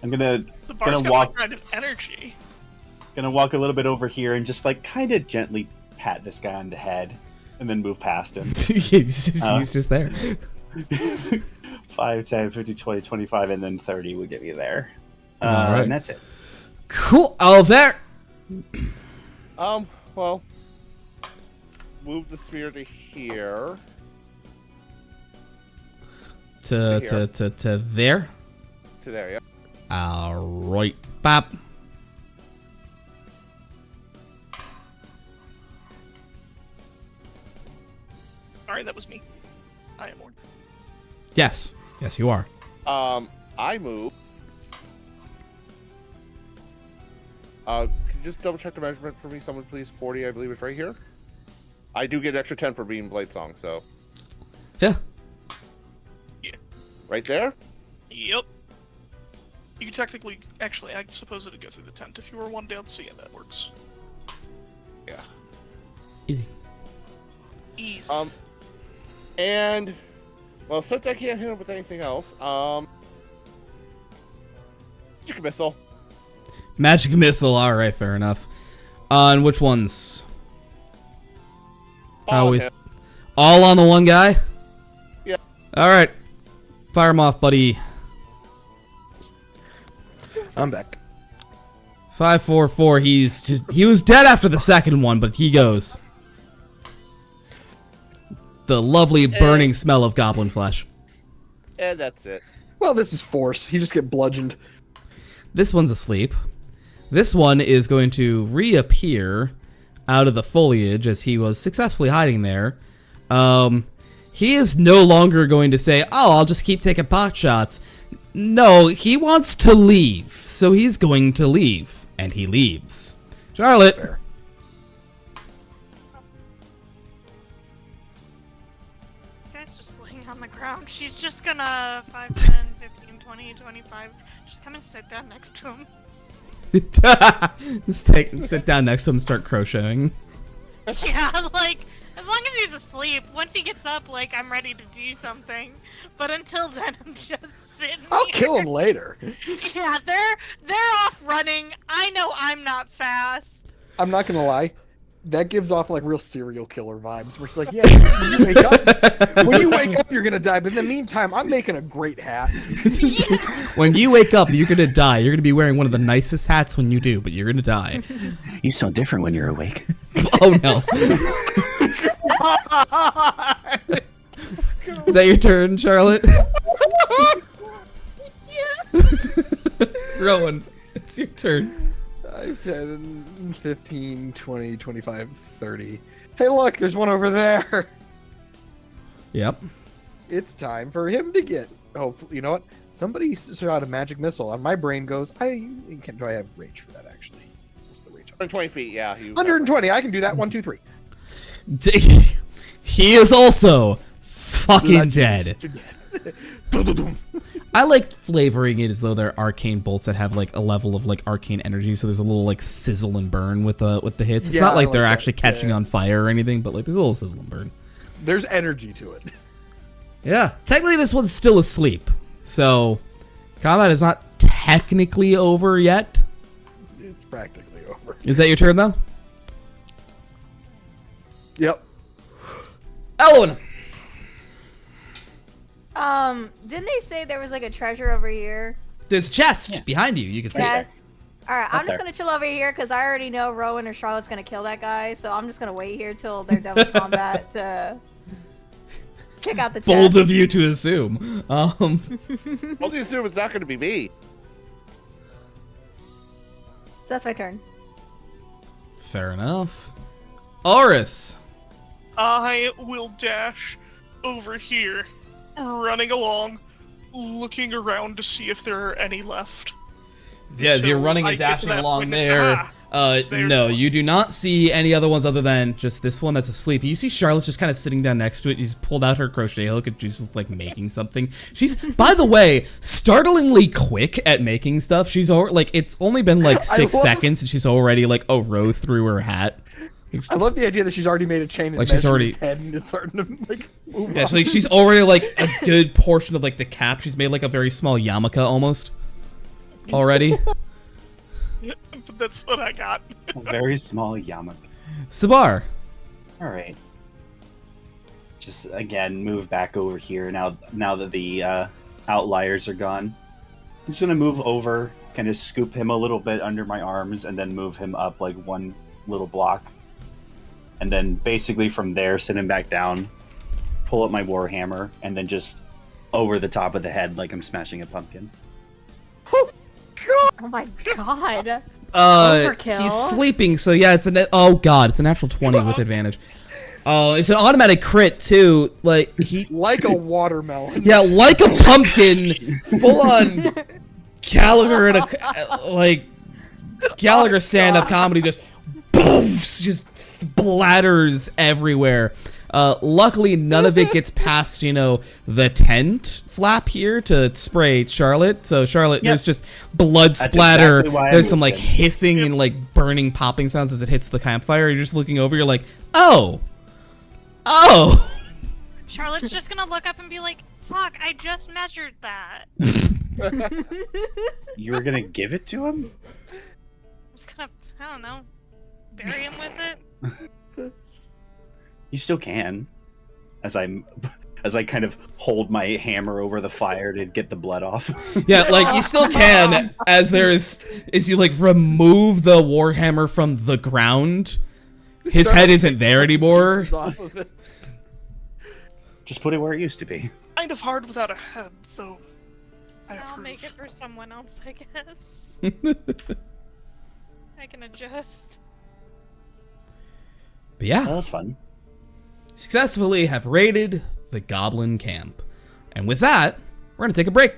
I'm gonna The bar's got walk that kind of energy. a little bit over here and just like kind of gently pat this guy on the head, and then move past him. he's just there. 5, 10, 15, 20, 25, and then 30 would get me there. All right. And that's it. Cool. Over. Well, move the sphere to here. To there. To there, yeah. All right. Bop. Alright, that was me. I am Ord. Yes. Yes, you are. I move. Can you just double check the measurement for me, someone please? 40, I believe, is right here. I do get an extra 10 for being Blade Song, so. Yeah. Right there? Yep. You can technically, actually, I suppose it'd go through the tent if you were one down C, and that works. Yeah. Easy. Easy. And, well, since I can't hit him with anything else, Magic Missile. Magic missile. All right. Fair enough. On which ones? All Always. hit. All on the one guy. Yeah. All right. Fire him off, buddy. I'm back. 544. He was dead after the second one, but he goes. The lovely burning smell of goblin flesh. And that's it. Well, this is force. He just get bludgeoned. This one's asleep. This one is going to reappear out of the foliage as he was successfully hiding there. He is no longer going to say, "Oh, I'll just keep taking pot shots." No, he wants to leave, so he's going to leave, and he leaves. Charlotte. Fair. This guy's just laying on the ground. She's just gonna 5, 10, 15, 20, 25. Just come and sit down next to him. Just sit down next to him and start crocheting. Yeah, like, as long as he's asleep, once he gets up, like, I'm ready to do something. But until then, I'm just sitting I'll here. kill him later. Yeah, they're off running. I know I'm not fast. I'm not gonna lie. That gives off like real serial killer vibes. Where it's like, yeah, when you wake up, you're gonna die. But in the meantime, I'm making a great hat. When you wake up, you're gonna die. You're gonna be wearing one of the nicest hats when you do, but you're gonna die. You sound different when you're awake. Oh no. Is that your turn, Charlotte? Rowan, it's your turn. 5, 10, 15, 20, 25, 30. Hey, look, there's one over there. Yep. It's time for him to get. Hopefully, you know what? Somebody shot a magic missile, and my brain goes, do I have range for that, actually? What's the range? 120 feet, yeah. 120. I can do that. 1, 2, 3. He is also fucking dead. I like flavoring it as though they're arcane bolts that have like a level of like arcane energy, so there's a little like sizzle and burn with the hits. It's Yeah, not I like like they're that. actually catching Yeah. on fire or anything, but like there's a little sizzle and burn. There's energy to it. Yeah. Technically this one's still asleep. So combat is not technically over yet. It's practically over. Is that your turn though? Yep. Ellen! Didn't they say there was like a treasure over here? There's a chest behind you. You can see Yeah. it. Alright, I'm just there. gonna chill over here because I already know Rowan or Charlotte's gonna kill that guy, so I'm just gonna wait here till they're done with combat to check out the chest. Bold of you to assume. Only assume it's not going to be me. That's my turn. Fair enough. Oris. I will dash over here, running along, looking around to see if there are any left. Yeah, So you're running I and get to dashing that along point- there. there's No, one. you do not see any other ones other than just this one that's asleep. You see Charlotte's just kind of sitting down next to it. She's pulled out her crochet hook and she's just like making something. She's, by the way, startlingly quick at making stuff. She's like, it's only been like 6 love- seconds and she's already like a row through her hat. I love the idea that she's already made a chain and Like, she's measured already- its head and is starting to like move Yeah, on. so like, she's already like a good portion of like the cap. She's made like a very small yarmulke almost already. But that's what I got. A very small yarmulke. Sabar. All right. Just again move back over here now that the outliers are gone. I'm just gonna move over, kind of scoop him a little bit under my arms, and then move him up like one little block, and then basically from there sit him back down, pull up my warhammer, and then just over the top of the head like I'm smashing a pumpkin. Oh my god. He's Overkill. sleeping, so yeah, it's it's a natural 20 with advantage. It's an automatic crit too. Like he, like a watermelon. yeah, like a pumpkin, full on Gallagher and Gallagher stand-up comedy, just boofs, just splatters everywhere. Luckily, none of it gets past, the tent flap here to spray Charlotte. So Charlotte, Yep. there's just blood That's splatter. exactly why I There's some moved like it. hissing and like burning, popping sounds as it hits the campfire. You're just looking over. You're like, oh. Charlotte's just gonna look up and be like, fuck, I just measured that. You were gonna give it to him? I'm just gonna, I don't know, bury him with it. You still can, as I'm as I kind of hold my hammer over the fire to get the blood off. Yeah, like you still can as you like remove the warhammer from the ground. His head isn't there anymore. Off of it. Just put it where it used to be. Kind of hard without a head, though. I I'll approve. make it for someone else, I guess. I can adjust. But yeah, That was fun. successfully have raided the goblin camp. And with that, we're going to take a break.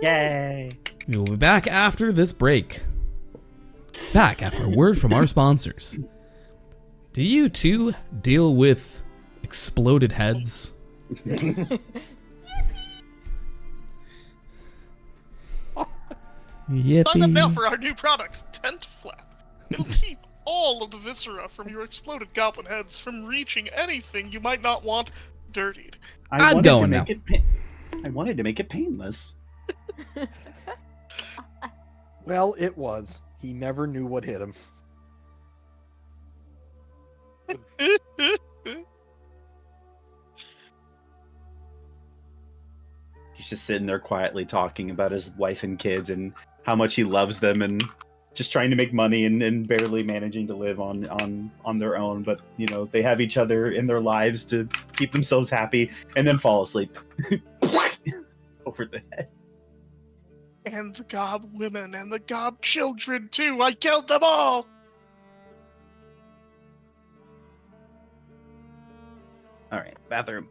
Yay! We will be back after this break. Back after a word from our sponsors. Do you too deal with exploded heads? Sign up now Yippee. for our new product, Tent Flap. It'll keep all of the viscera from your exploded goblin heads from reaching anything you might not want dirtied. I'm going now. I wanted to make it painless. Well, it was. He never knew what hit him. He's just sitting there quietly talking about his wife and kids and how much he loves them and just trying to make money and barely managing to live on their own. But, you know, they have each other in their lives to keep themselves happy and then fall asleep over the head. And the gob women and the gob children, too. I killed them all! All right, bathroom.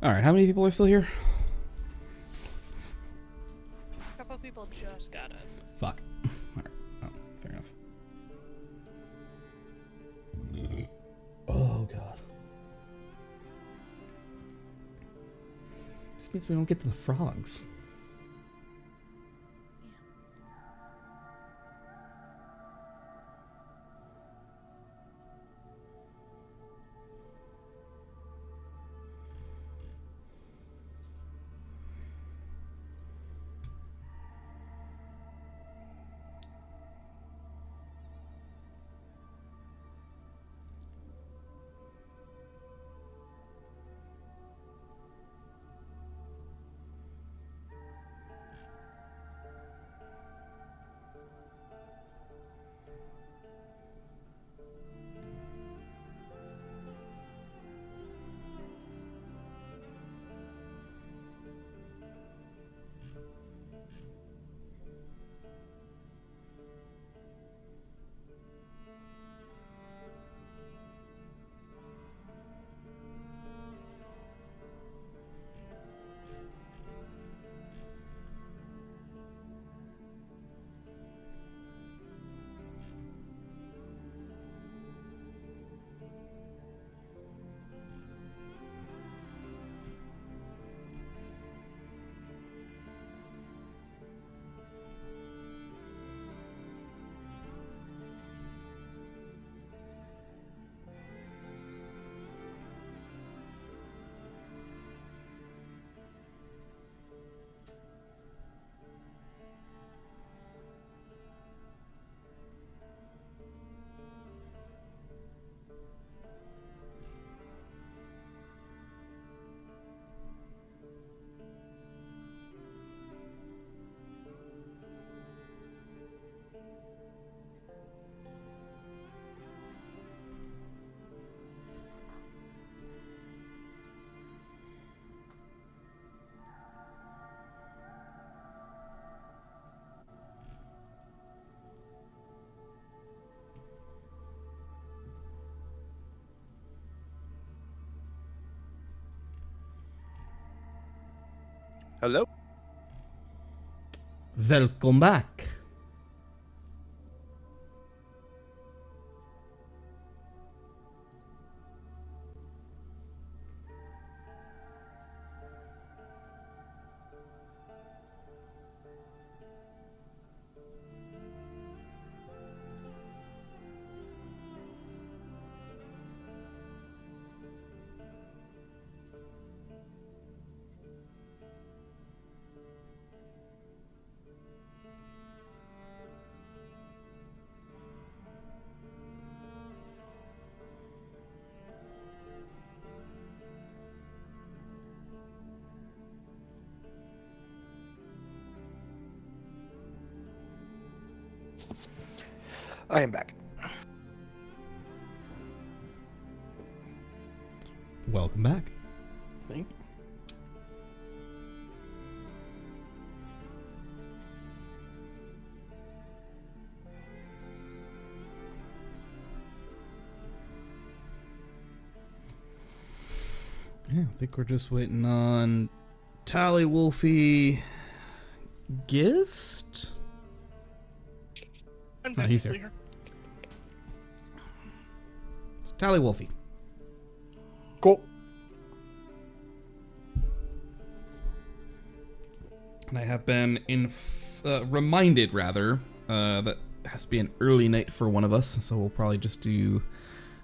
All right, how many people are still here? A couple people just got it. Fuck. All right. Oh, fair enough. Oh, God. Just means we don't get to the frogs. Hello? Welcome back. I am back. Welcome back. Thank you. Yeah, I think we're just waiting on Tally Wolfie Gist. I'm Oh, he's technically here. here. So, Tally Wolfie. Cool. And I have been reminded, rather, that it has to be an early night for one of us, so we'll probably just do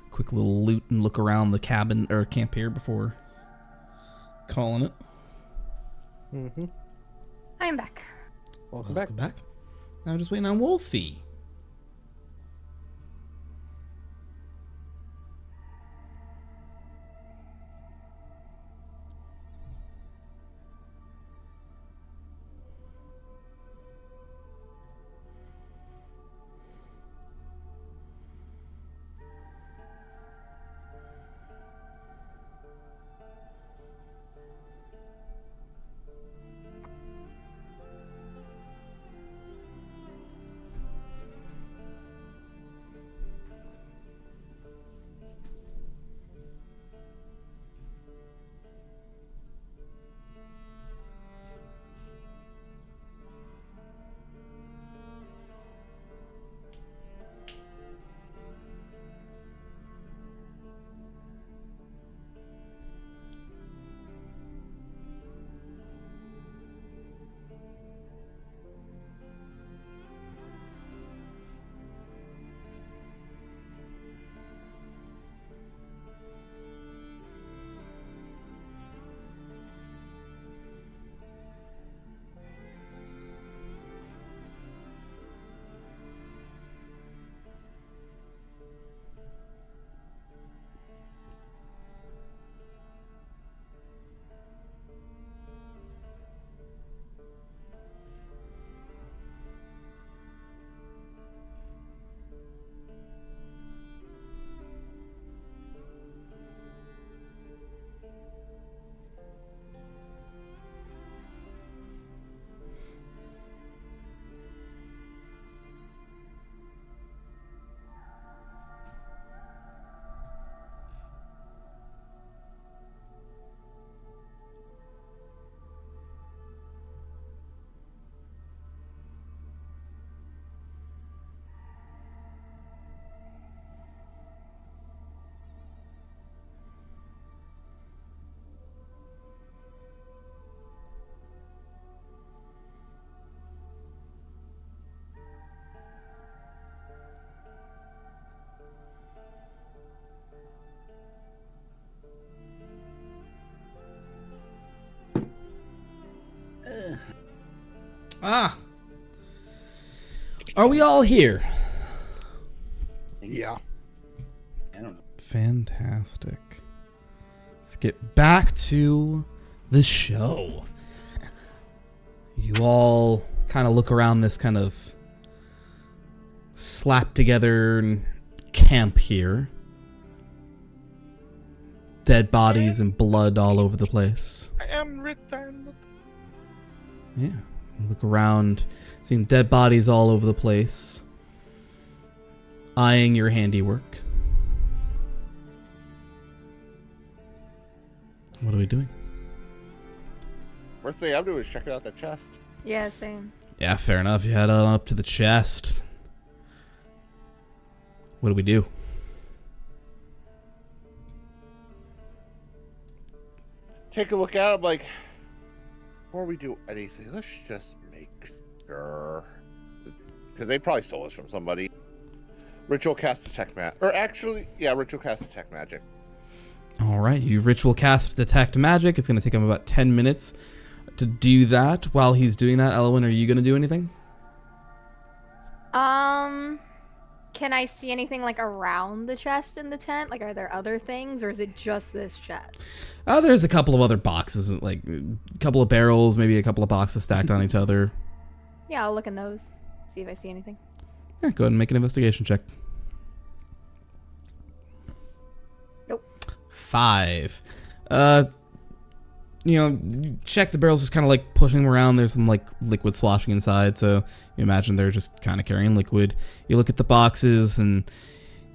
a quick little loot and look around the cabin or camp here before calling it. Mm-hmm. I am back. Welcome back. Now we're just waiting on Wolfie. Ah! Are we all here? Yeah. I don't know. Fantastic. Let's get back to the show. You all kind of look around this kind of slapped together camp here. Dead bodies and blood all over the place. I am returned. Yeah. Look around, seeing dead bodies all over the place. Eyeing your handiwork. What are we doing? First thing I'm doing is checking out that chest. Yeah, same. Yeah, fair enough. You head on up to the chest. What do we do? Take a look at it, like, before we do anything, let's just make sure. Because they probably stole this from somebody. Ritual cast detect magic. Or actually, yeah, ritual cast detect magic. All right, you ritual cast detect magic. It's going to take him about 10 minutes to do that. While he's doing that, Elwyn, are you going to do anything? Can I see anything like around the chest in the tent? Like, are there other things, or is it just this chest? There's a couple of other boxes, like a couple of barrels, maybe a couple of boxes stacked on each other. Yeah, I'll look in those, see if I see anything. Yeah, go ahead and make an investigation check. Nope. 5. You check the barrels, just kind of like pushing them around. There's some like liquid sloshing inside, so you imagine they're just kind of carrying liquid. You look at the boxes, and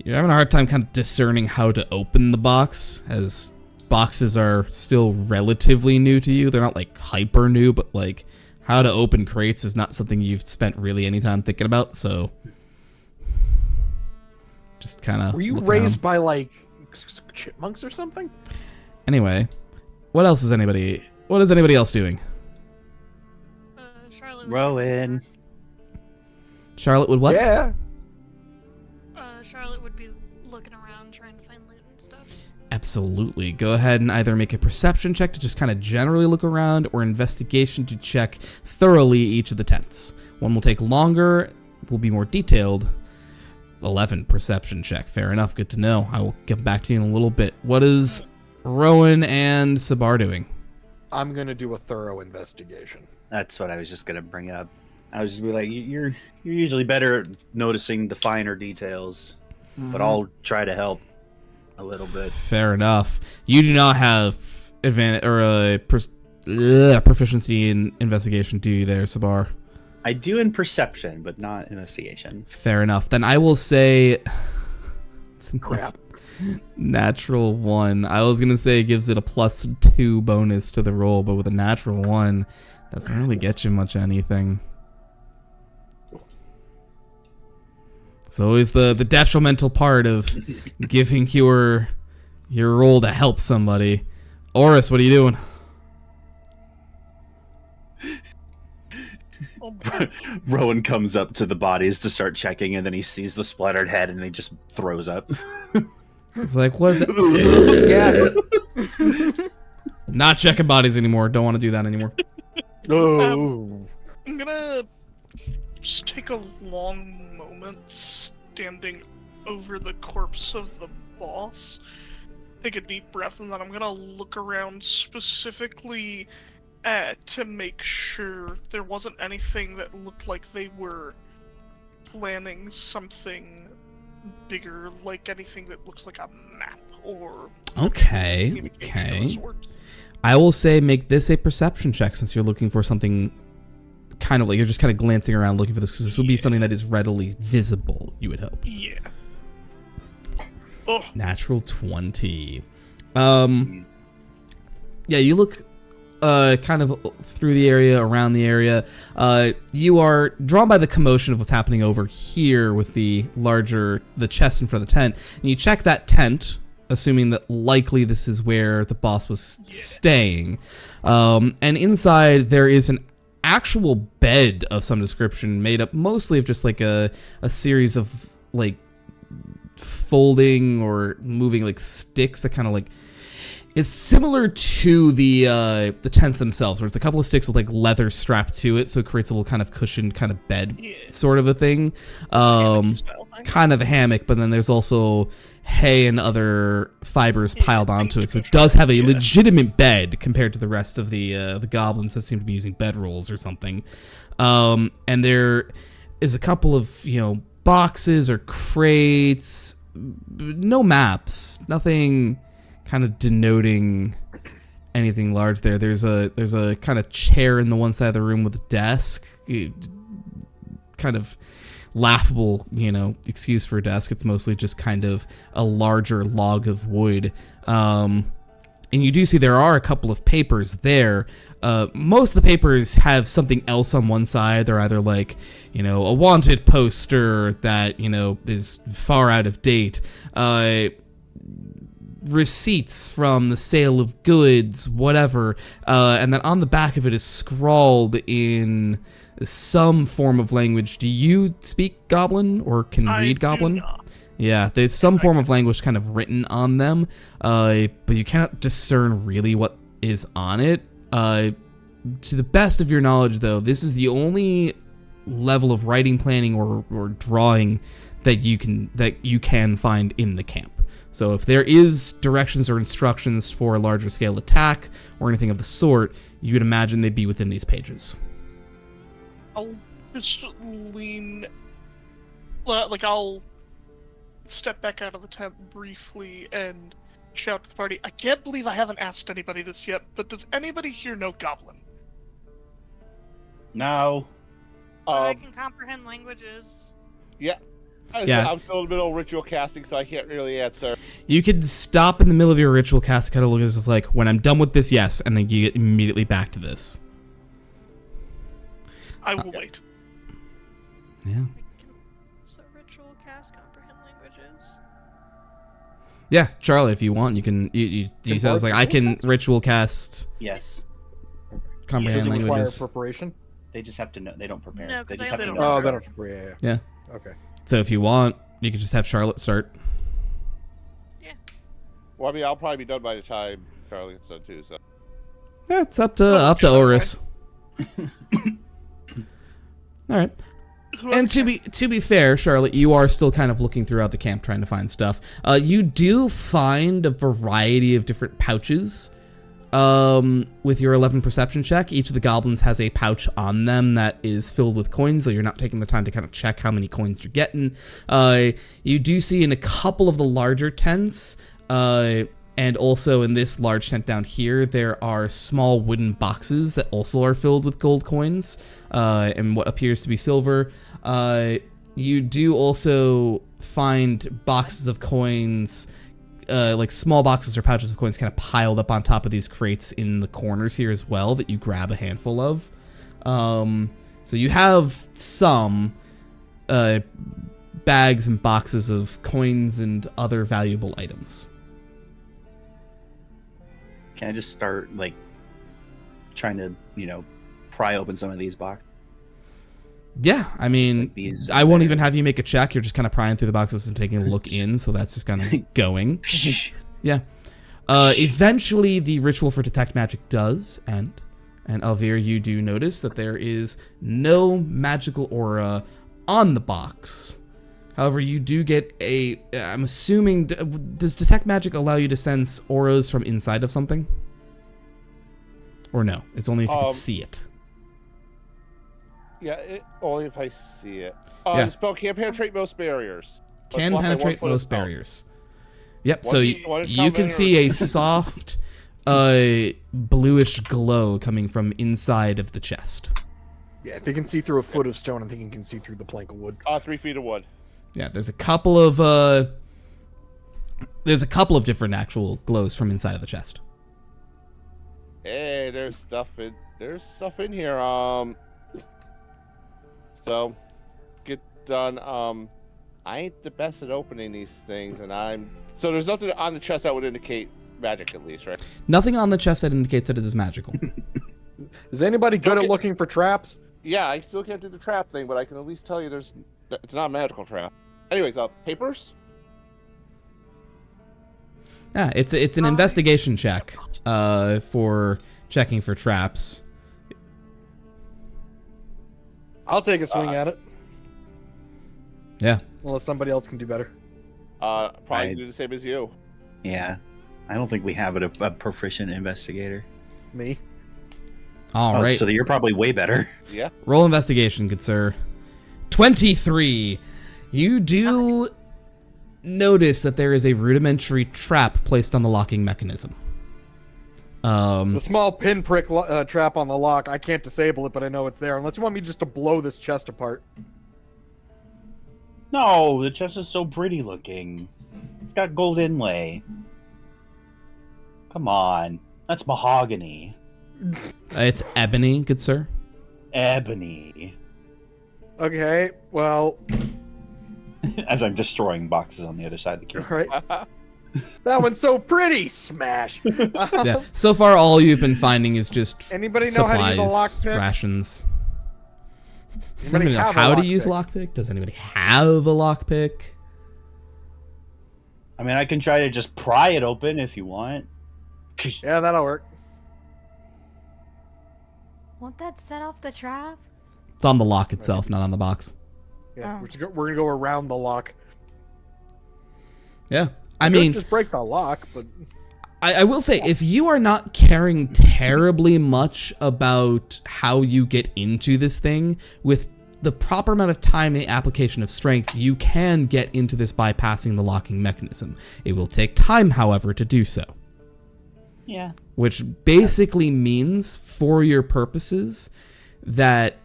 you're having a hard time kind of discerning how to open the box, as boxes are still relatively new to you. They're not like hyper new, but like how to open crates is not something you've spent really any time thinking about, so just kind of. Were you raised by like chipmunks or something? Anyway, what is anybody else doing? Charlotte would Rowan. Charlotte would what? Yeah. Charlotte would be looking around trying to find loot and stuff. Absolutely. Go ahead and either make a perception check to just kind of generally look around, or investigation to check thoroughly each of the tents. One will take longer, will be more detailed. 11 perception check. Fair enough. Good to know. I will get back to you in a little bit. What is Rowan and Sabar doing? I'm gonna do a thorough investigation. That's what I was just gonna bring up. I was just be like, you're usually better at noticing the finer details, but I'll try to help a little bit. Fair enough. You do not have advantage or proficiency in investigation, do you there, Sabar? I do in perception, but not investigation. Fair enough. Then I will say Crap. natural 1. I was gonna say it gives it a +2 bonus to the roll, but with a natural 1, doesn't really get you much anything. It's always the detrimental part of giving your roll to help somebody. Oris, what are you doing? Rowan comes up to the bodies to start checking, and then he sees the splattered head, and he just throws up. It's like, what is it? Yeah. Not checking bodies anymore. Don't want to do that anymore. Oh. I'm gonna just take a long moment standing over the corpse of the boss, take a deep breath, and then I'm gonna look around specifically to make sure there wasn't anything that looked like they were planning something bigger, like anything that looks like a map or Okay. communication of a sort. I will say make this a perception check, since you're looking for something kind of like you're just kind of glancing around looking for this, because this would be something that is readily visible, you would hope. Yeah. Oh. Natural 20. Yeah, you look kind of through the area, around the area. You are drawn by the commotion of what's happening over here with the chest in front of the tent. And you check that tent, assuming that likely this is where the boss was staying. And inside there is an actual bed of some description, made up mostly of just like a series of like folding or moving like sticks that kind of like is similar to the tents themselves, where it's a couple of sticks with like leather strapped to it, so it creates a little kind of cushioned kind of bed sort of a thing. Kind of a hammock, but then there's also hay and other fibers piled onto it, so it does have a legitimate bed compared to the rest of the goblins that seem to be using bedrolls or something. And there is a couple of boxes or crates, no maps, nothing kind of denoting anything large there. There's a kind of chair in the one side of the room with a desk, kind of laughable, excuse for a desk. It's mostly just kind of a larger log of wood. And And you do see there are a couple of papers there. Most of the papers have something else on one side. They're either like, a wanted poster that, is far out of date. Receipts from the sale of goods, whatever. And then on the back of it is scrawled in some form of language. Do you speak Goblin or can read Goblin? Do not. Yeah, there's some form of language kind of written on them, but you cannot discern really what is on it. To the best of your knowledge, though, this is the only level of writing, planning, or drawing that you can find in the camp. So if there is directions or instructions for a larger scale attack or anything of the sort, you would imagine they'd be within these pages. I'll just lean. I'll step back out of the tent briefly and shout to the party. I can't believe I haven't asked anybody this yet, but does anybody here know Goblin? No. But I can comprehend languages. Yeah. Yeah. I'm still in the middle of ritual casting, so I can't really answer. You could stop in the middle of your ritual cast, kind of look at this like, when I'm done with this, yes, and then you get immediately back to this. I will wait. Yeah. So ritual cast comprehend languages. Yeah, Charlie, if you want, you can. You said it's like I can ritual cast Yes. comprehend Does it require languages. preparation? They just have to know. They don't prepare. No, they 'cause just they have to don't know. Oh, they don't have to. Yeah. Okay. So if you want, you can just have Charlotte start. Well, I mean, I'll probably be done by the time Charlie gets done too. So. Yeah, it's up to Oris. All right. And to be fair, Charlotte, you are still kind of looking throughout the camp trying to find stuff. You do find a variety of different pouches. With your 11 perception check, each of the goblins has a pouch on them that is filled with coins, though you're not taking the time to kind of check how many coins you're getting. You do see in a couple of the larger tents, and also in this large tent down here, there are small wooden boxes that also are filled with gold coins, and what appears to be silver. You do also find boxes of coins, like small boxes or pouches of coins kind of piled up on top of these crates in the corners here as well that you grab a handful of. So you have some bags and boxes of coins and other valuable items. Can I just start trying to pry open some of these boxes? Yeah, I mean, Like these I won't even have you make a check. You're just kind of prying through the boxes and taking a look in, so that's just kind of going. Yeah. Eventually, the ritual for detect magic does end, and Alvir, you do notice that there is no magical aura on the box. However, you do get I'm assuming, does detect magic allow you to sense auras from inside of something? Or no? It's only if you can see it. Yeah, only if I see it. Yeah. The spell can penetrate most barriers. but Can block by 1 penetrate foot of most spell. barriers. Yep, One so is you can common see or- a soft bluish glow coming from inside of the chest. Yeah, if you can see through a foot of stone, I think you can see through the plank of wood. 3 feet of wood. Yeah, there's a couple of different actual glows from inside of the chest. Hey, there's stuff in here. So get done. I ain't the best at opening these things, and so there's nothing on the chest that would indicate magic, at least, right? Nothing on the chest that indicates that it is magical. Is anybody good Okay. at looking for traps? Yeah, I still can't do the trap thing, but I can at least tell you it's not a magical trap. Anyways, papers. Yeah, it's an investigation check for checking for traps. I'll take a swing at it, Yeah. unless somebody else can do better. Probably do the same as you. Yeah. I don't think we have a proficient investigator. Me. All right. So you're probably way better. Yeah. Roll investigation, good sir. 23. You do notice that there is a rudimentary trap placed on the locking mechanism. It's a small pinprick trap on the lock. I can't disable it, but I know it's there. Unless you want me just to blow this chest apart. No, the chest is so pretty looking. It's got gold inlay. Come on. That's mahogany. It's ebony, good sir. Ebony. Okay, well, As I'm destroying boxes on the other side of the cube. right. That one's so pretty. Smash. Yeah. So far, all you've been finding is just Anybody know how to use a supplies, lockpick? rations. Does Anybody anybody know have a how to use lockpick? lockpick? Does anybody have a lockpick? I mean, I can try to just pry it open if you want. Yeah, that'll work. Won't that set off the trap? It's on the lock itself, not on the box. Yeah, Oh. we're gonna go around the lock. Yeah. I Could mean, just break the lock, but I will say, if you are not caring terribly much about how you get into this thing, with the proper amount of time and application of strength, you can get into this bypassing the locking mechanism. It will take time, however, to do so. Yeah. Which basically means, for your purposes, that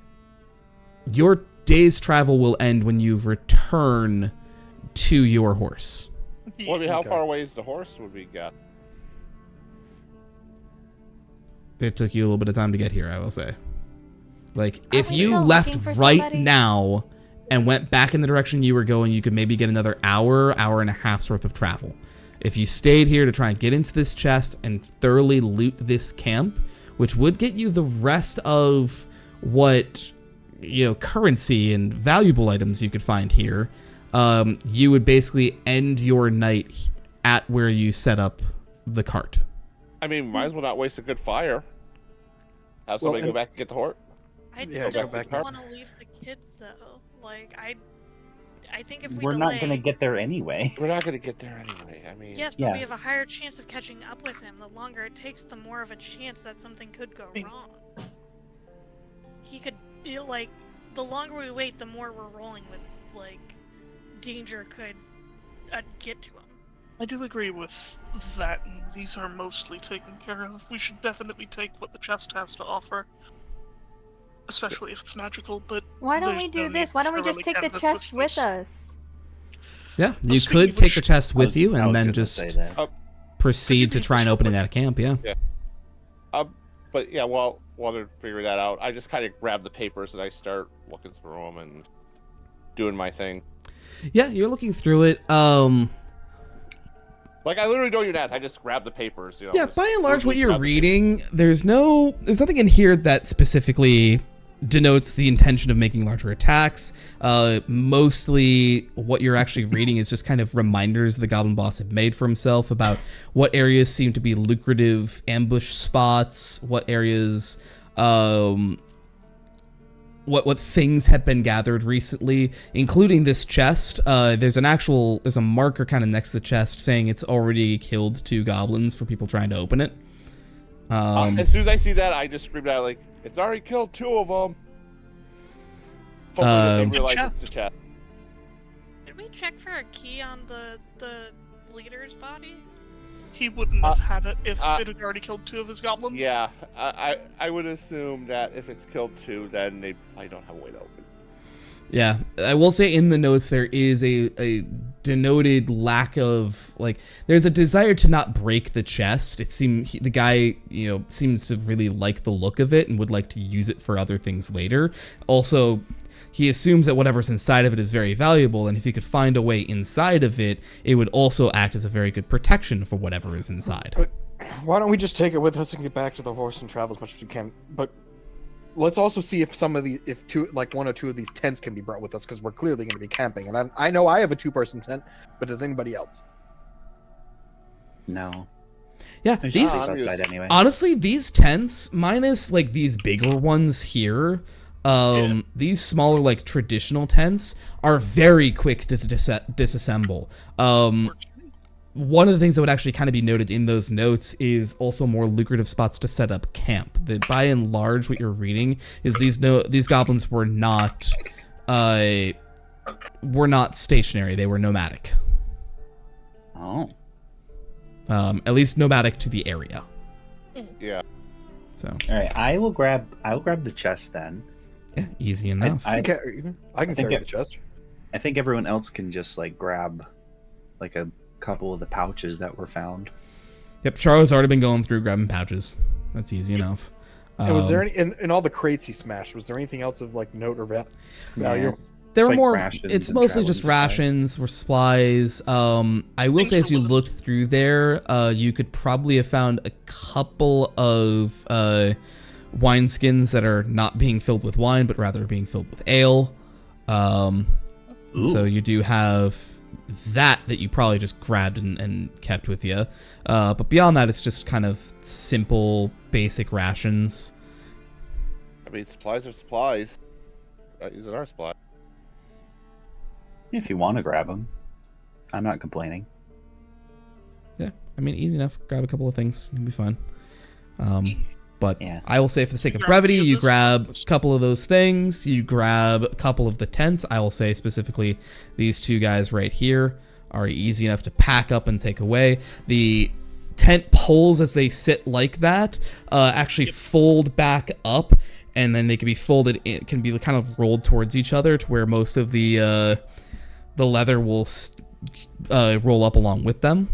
your day's travel will end when you return to your horse. Well, I mean, how Okay. far away is the horse would we get? It took you a little bit of time to get here, I will say. Like, if we you still left looking for right somebody? now and went back in the direction you were going, you could maybe get another hour and a half's worth of travel. If you stayed here to try and get into this chest and thoroughly loot this camp, which would get you the rest of what, currency and valuable items you could find here, you would basically end your night at where you set up the cart. I mean, might as well not waste a good fire. Have somebody go and- back and get the horse. I Yeah, go don't back want to leave the kids though. Like I think if we We're delay, not going to get there anyway. We're not gonna get there anyway. I mean, Yes, but Yeah. we have a higher chance of catching up with him. The longer it takes, the more of a chance that something could go wrong. He could, the longer we wait, the more we're rolling with, danger could get to him. I do agree with that, and these are mostly taken care of. We should definitely take what the chest has to offer. Especially if it's magical, but Why don't there's we do no this? need Why don't we for just really take the canvas chest with this. us? Yeah, you speaking could of take the which- chest with you I and was then gonna just say that. proceed to be try and open it at a camp, yeah. but yeah, while they're figuring that out, I just kind of grab the papers and I start looking through them and doing my thing. Yeah, you're looking through it. Like, I literally don't even ask. I just grab the papers. Yeah, just by and large, what quickly you're grab the reading, there's nothing in here that specifically denotes the intention of making larger attacks. Mostly what you're actually reading is just kind of reminders the Goblin Boss had made for himself about what areas seem to be lucrative ambush spots, what areas, what things have been gathered recently, including this chest. There's a marker kind of next to the chest saying it's already killed 2 goblins for people trying to open it. As soon as I see that, I just scream out, like, it's already killed 2 of them. Hopefully they realize it's the chest. Did we check for a key on the leader's body? he wouldn't have had it if uh, it had already killed 2 of his goblins. Yeah, I would assume that if it's killed 2, then they probably don't have a way to open. Yeah, I will say in the notes there is a denoted lack of, there's a desire to not break the chest. It seems the guy, seems to really like the look of it and would like to use it for other things later. Also, he assumes that whatever's inside of it is very valuable, and if he could find a way inside of it, it would also act as a very good protection for whatever is inside. why don't we just take it with us and get back to the horse and travel as much as we can? But let's also see if one or two of these tents can be brought with us, because we're clearly going to be camping. And I know I have a 2-person tent, but does anybody else? No. Yeah, There's these just outside anyway. honestly, these tents, minus these bigger ones here, these smaller traditional tents are very quick to disassemble. One of the things that would actually kind of be noted in those notes is also more lucrative spots to set up camp. That by and large, what you're reading is these goblins were not stationary; they were nomadic. Oh. At least nomadic to the area. Yeah. So All right, I'll grab the chest then. yeah, easy enough. I can think carry it- the chest. I think everyone else can just grab a couple of the pouches that were found. Yep, Charlot's already been going through grabbing pouches. That's easy enough. And was there any in all the crates he smashed? Was there anything else of like note or value? There It's were like more. rations It's and mostly traveling just supplies. rations or supplies. I will say, as you looked through there, you could probably have found a couple of wineskins that are not being filled with wine, but rather being filled with ale. So you do have that you probably just grabbed and kept with you. But beyond that, it's just kind of simple, basic rations. I mean, supplies are supplies. We're not using our supplies. If you want to grab them, I'm not complaining. Yeah, I mean, easy enough. Grab a couple of things, you'll be fine. But Yeah. I will say, for the sake of Grab brevity, a few of you those grab tents. a couple of those things. You grab a couple of the tents. I will say specifically, these two guys right here are easy enough to pack up and take away. The tent poles, as they sit like that, actually fold back up, and then they can be folded. It can be kind of rolled towards each other to where most of the leather will roll up along with them.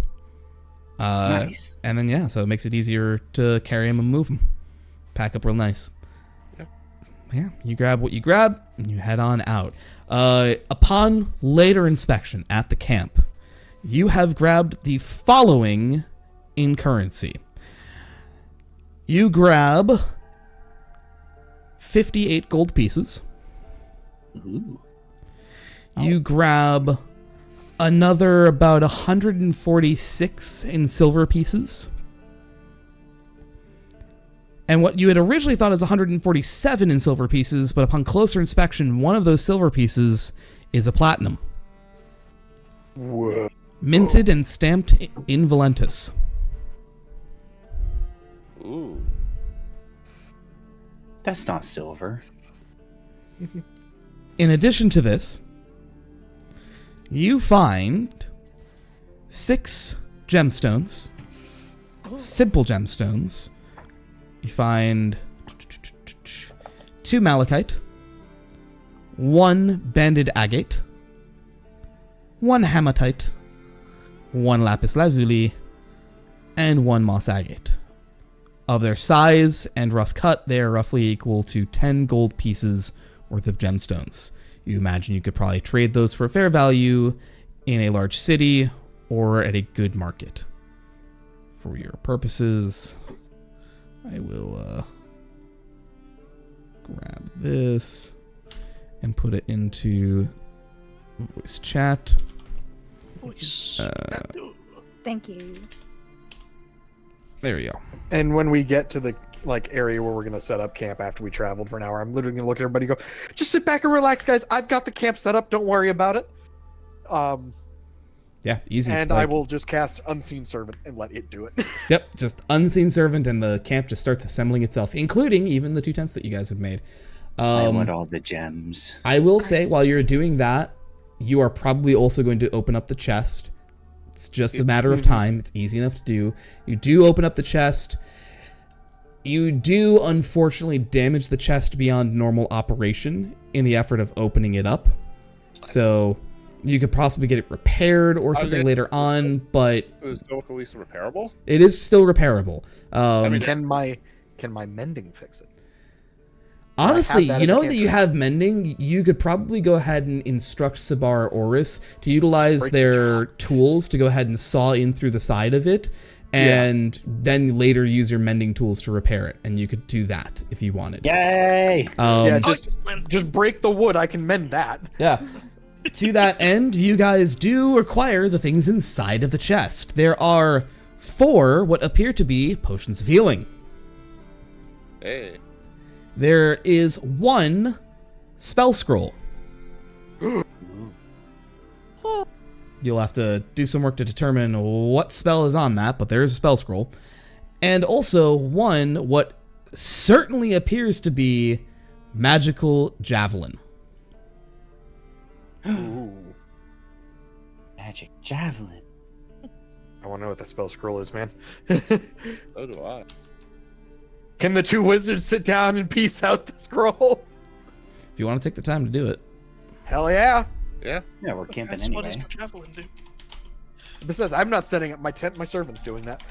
Nice. And then, yeah, so it makes it easier to carry them and move them. Pack up real nice. Yeah, you grab what you grab, and you head on out. Upon later inspection at the camp, you have grabbed the following in currency. You grab 58 gold pieces. Ooh. You grab another about 146 in silver pieces. And what you had originally thought is 147 in silver pieces, but upon closer inspection, one of those silver pieces is a platinum. Whoa. Minted and stamped in Valentis. Ooh. That's not silver. In addition to this, you find 6 gemstones, simple gemstones. You find 2 malachite, 1 banded agate, 1 hematite, 1 lapis lazuli, and 1 moss agate. Of their size and rough cut, they are roughly equal to 10 gold pieces worth of gemstones. You imagine you could probably trade those for a fair value in a large city or at a good market. For your purposes, I will grab this and put it into voice chat. Voice. Thank you. There you go. And when we get to the area where we're gonna set up camp after we traveled for an hour, I'm literally gonna look at everybody and go, just sit back and relax, guys. I've got the camp set up. Don't worry about it. Yeah, easy. And I will just cast Unseen Servant and let it do it. Yep, just unseen servant, and the camp just starts assembling itself, including even the 2 tents that you guys have made. I want all the gems. I will say, while you're doing that, you are probably also going to open up the chest. It's just a matter of time. It's easy enough to do. You do open up the chest. You do, unfortunately, damage the chest beyond normal operation in the effort of opening it up. So you could possibly get it repaired or something later on, but Is it at least repairable? it is still repairable. I mean, can my mending fix it? Honestly, that you as a know that you cantrip. have mending, you could probably go ahead and instruct Sabar or Oris to utilize Break the their tools to go ahead and saw in through the side of it, and then later use your mending tools to repair it, and you could do that if you wanted. Yay! Yeah, Oh, just break the wood. I can mend that. Yeah. To that end, you guys do acquire the things inside of the chest. There are 4 what appear to be potions of healing. Hey. There is 1 spell scroll. You'll have to do some work to determine what spell is on that, but there is a spell scroll. And also 1 what certainly appears to be magical javelin. Ooh. Magic javelin. I want to know what the spell scroll is, man. So do I. Can the 2 wizards sit down and piece out the scroll? If you want to take the time to do it. Hell yeah. Yeah. Yeah, we're camping What anyway. does the javelin do? Besides, I'm not setting up my tent. My servant's doing that,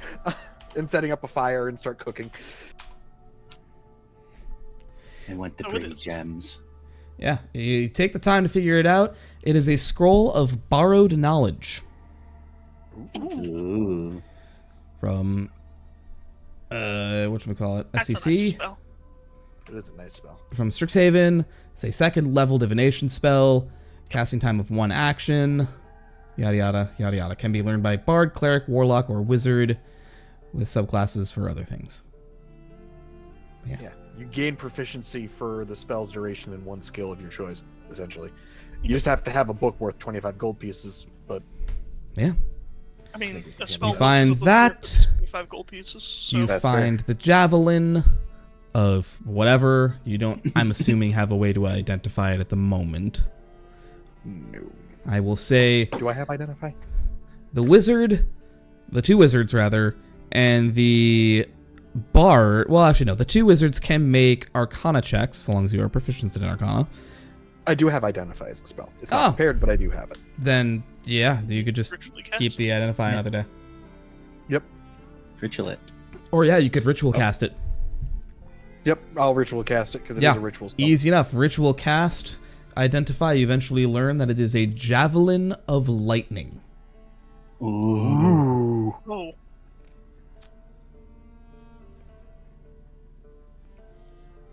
and setting up a fire and start cooking. I want the Oh, it pretty is. gems. Yeah, you take the time to figure it out. It is a scroll of borrowed knowledge Ooh. from whatchamacallit, That's a nice SEC. spell. It is a nice spell. From Strixhaven. It's a second level divination spell. Casting time of 1 action. Yada yada yada yada. Can be learned by bard, cleric, warlock, or wizard, with subclasses for other things. Yeah, you gain proficiency for the spell's duration in one skill of your choice. Essentially, you just have to have a book worth 25 gold pieces. But Yeah. I mean, You a spell find is that- 25 gold pieces. So You That's find the javelin of whatever. You don't, I'm assuming, have a way to identify it at the moment. no. I will say Do I have identify? the wizard, the 2 wizards rather, and the bard, well actually no, the 2 wizards can make arcana checks so long as you are proficient in arcana. I do have identify as a spell. It's not Oh. prepared, but I do have it. Then yeah, you could just ritually cast. keep the identify another day. Yep. Ritual it. Or yeah, you could ritual cast it. Yep. I'll ritual cast it because it is Yeah, a ritual spell. easy enough. Ritual cast, identify. You eventually learn that it is a javelin of lightning. Ooh. Ooh. Oh,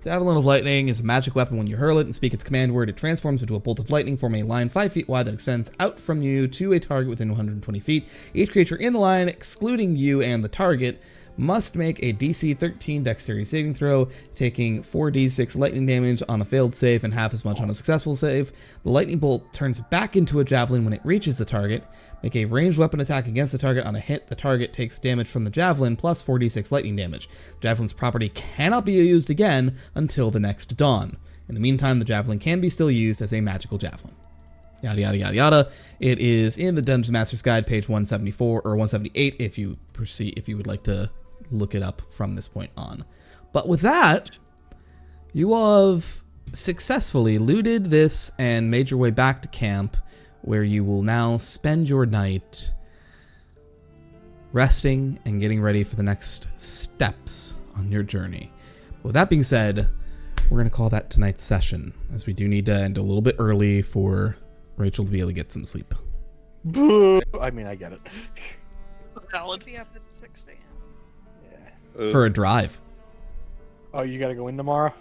Javelin of Lightning is a magic weapon. When you hurl it and speak its command word, it transforms into a bolt of lightning, forming a line 5 feet wide that extends out from you to a target within 120 feet. Each creature in the line, excluding you and the target, must make a DC 13 dexterity saving throw, taking 4d6 lightning damage on a failed save and half as much on a successful save. The lightning bolt turns back into a javelin when it reaches the target. Make a ranged weapon attack against the target. On a hit, the target takes damage from the javelin plus 4d6 lightning damage. The javelin's property cannot be used again until the next dawn. In the meantime, the javelin can be still used as a magical javelin. Yada yada yada yada. It is in the Dungeon Master's Guide, page 174 or 178, if you would like to look it up from this point on. But with that, you all have successfully looted this and made your way back to camp, where you will now spend your night resting and getting ready for the next steps on your journey. With that being said, we're going to call that tonight's session, as we do need to end a little bit early for Rachel to be able to get some sleep. Boo. I mean, I get it. I'll be up at 6 a.m. For a drive. Oh, you gotta go in tomorrow?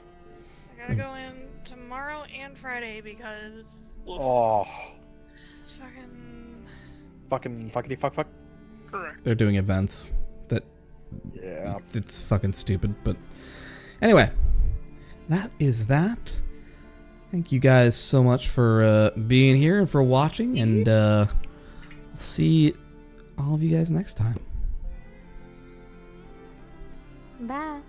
I gotta go in tomorrow and Friday because Oh, fucking fuckity fuck. correct. They're doing events that Yeah. it's fucking stupid. But anyway, that is that. Thank you guys so much for being here and for watching, and I'll see all of you guys next time. Bye.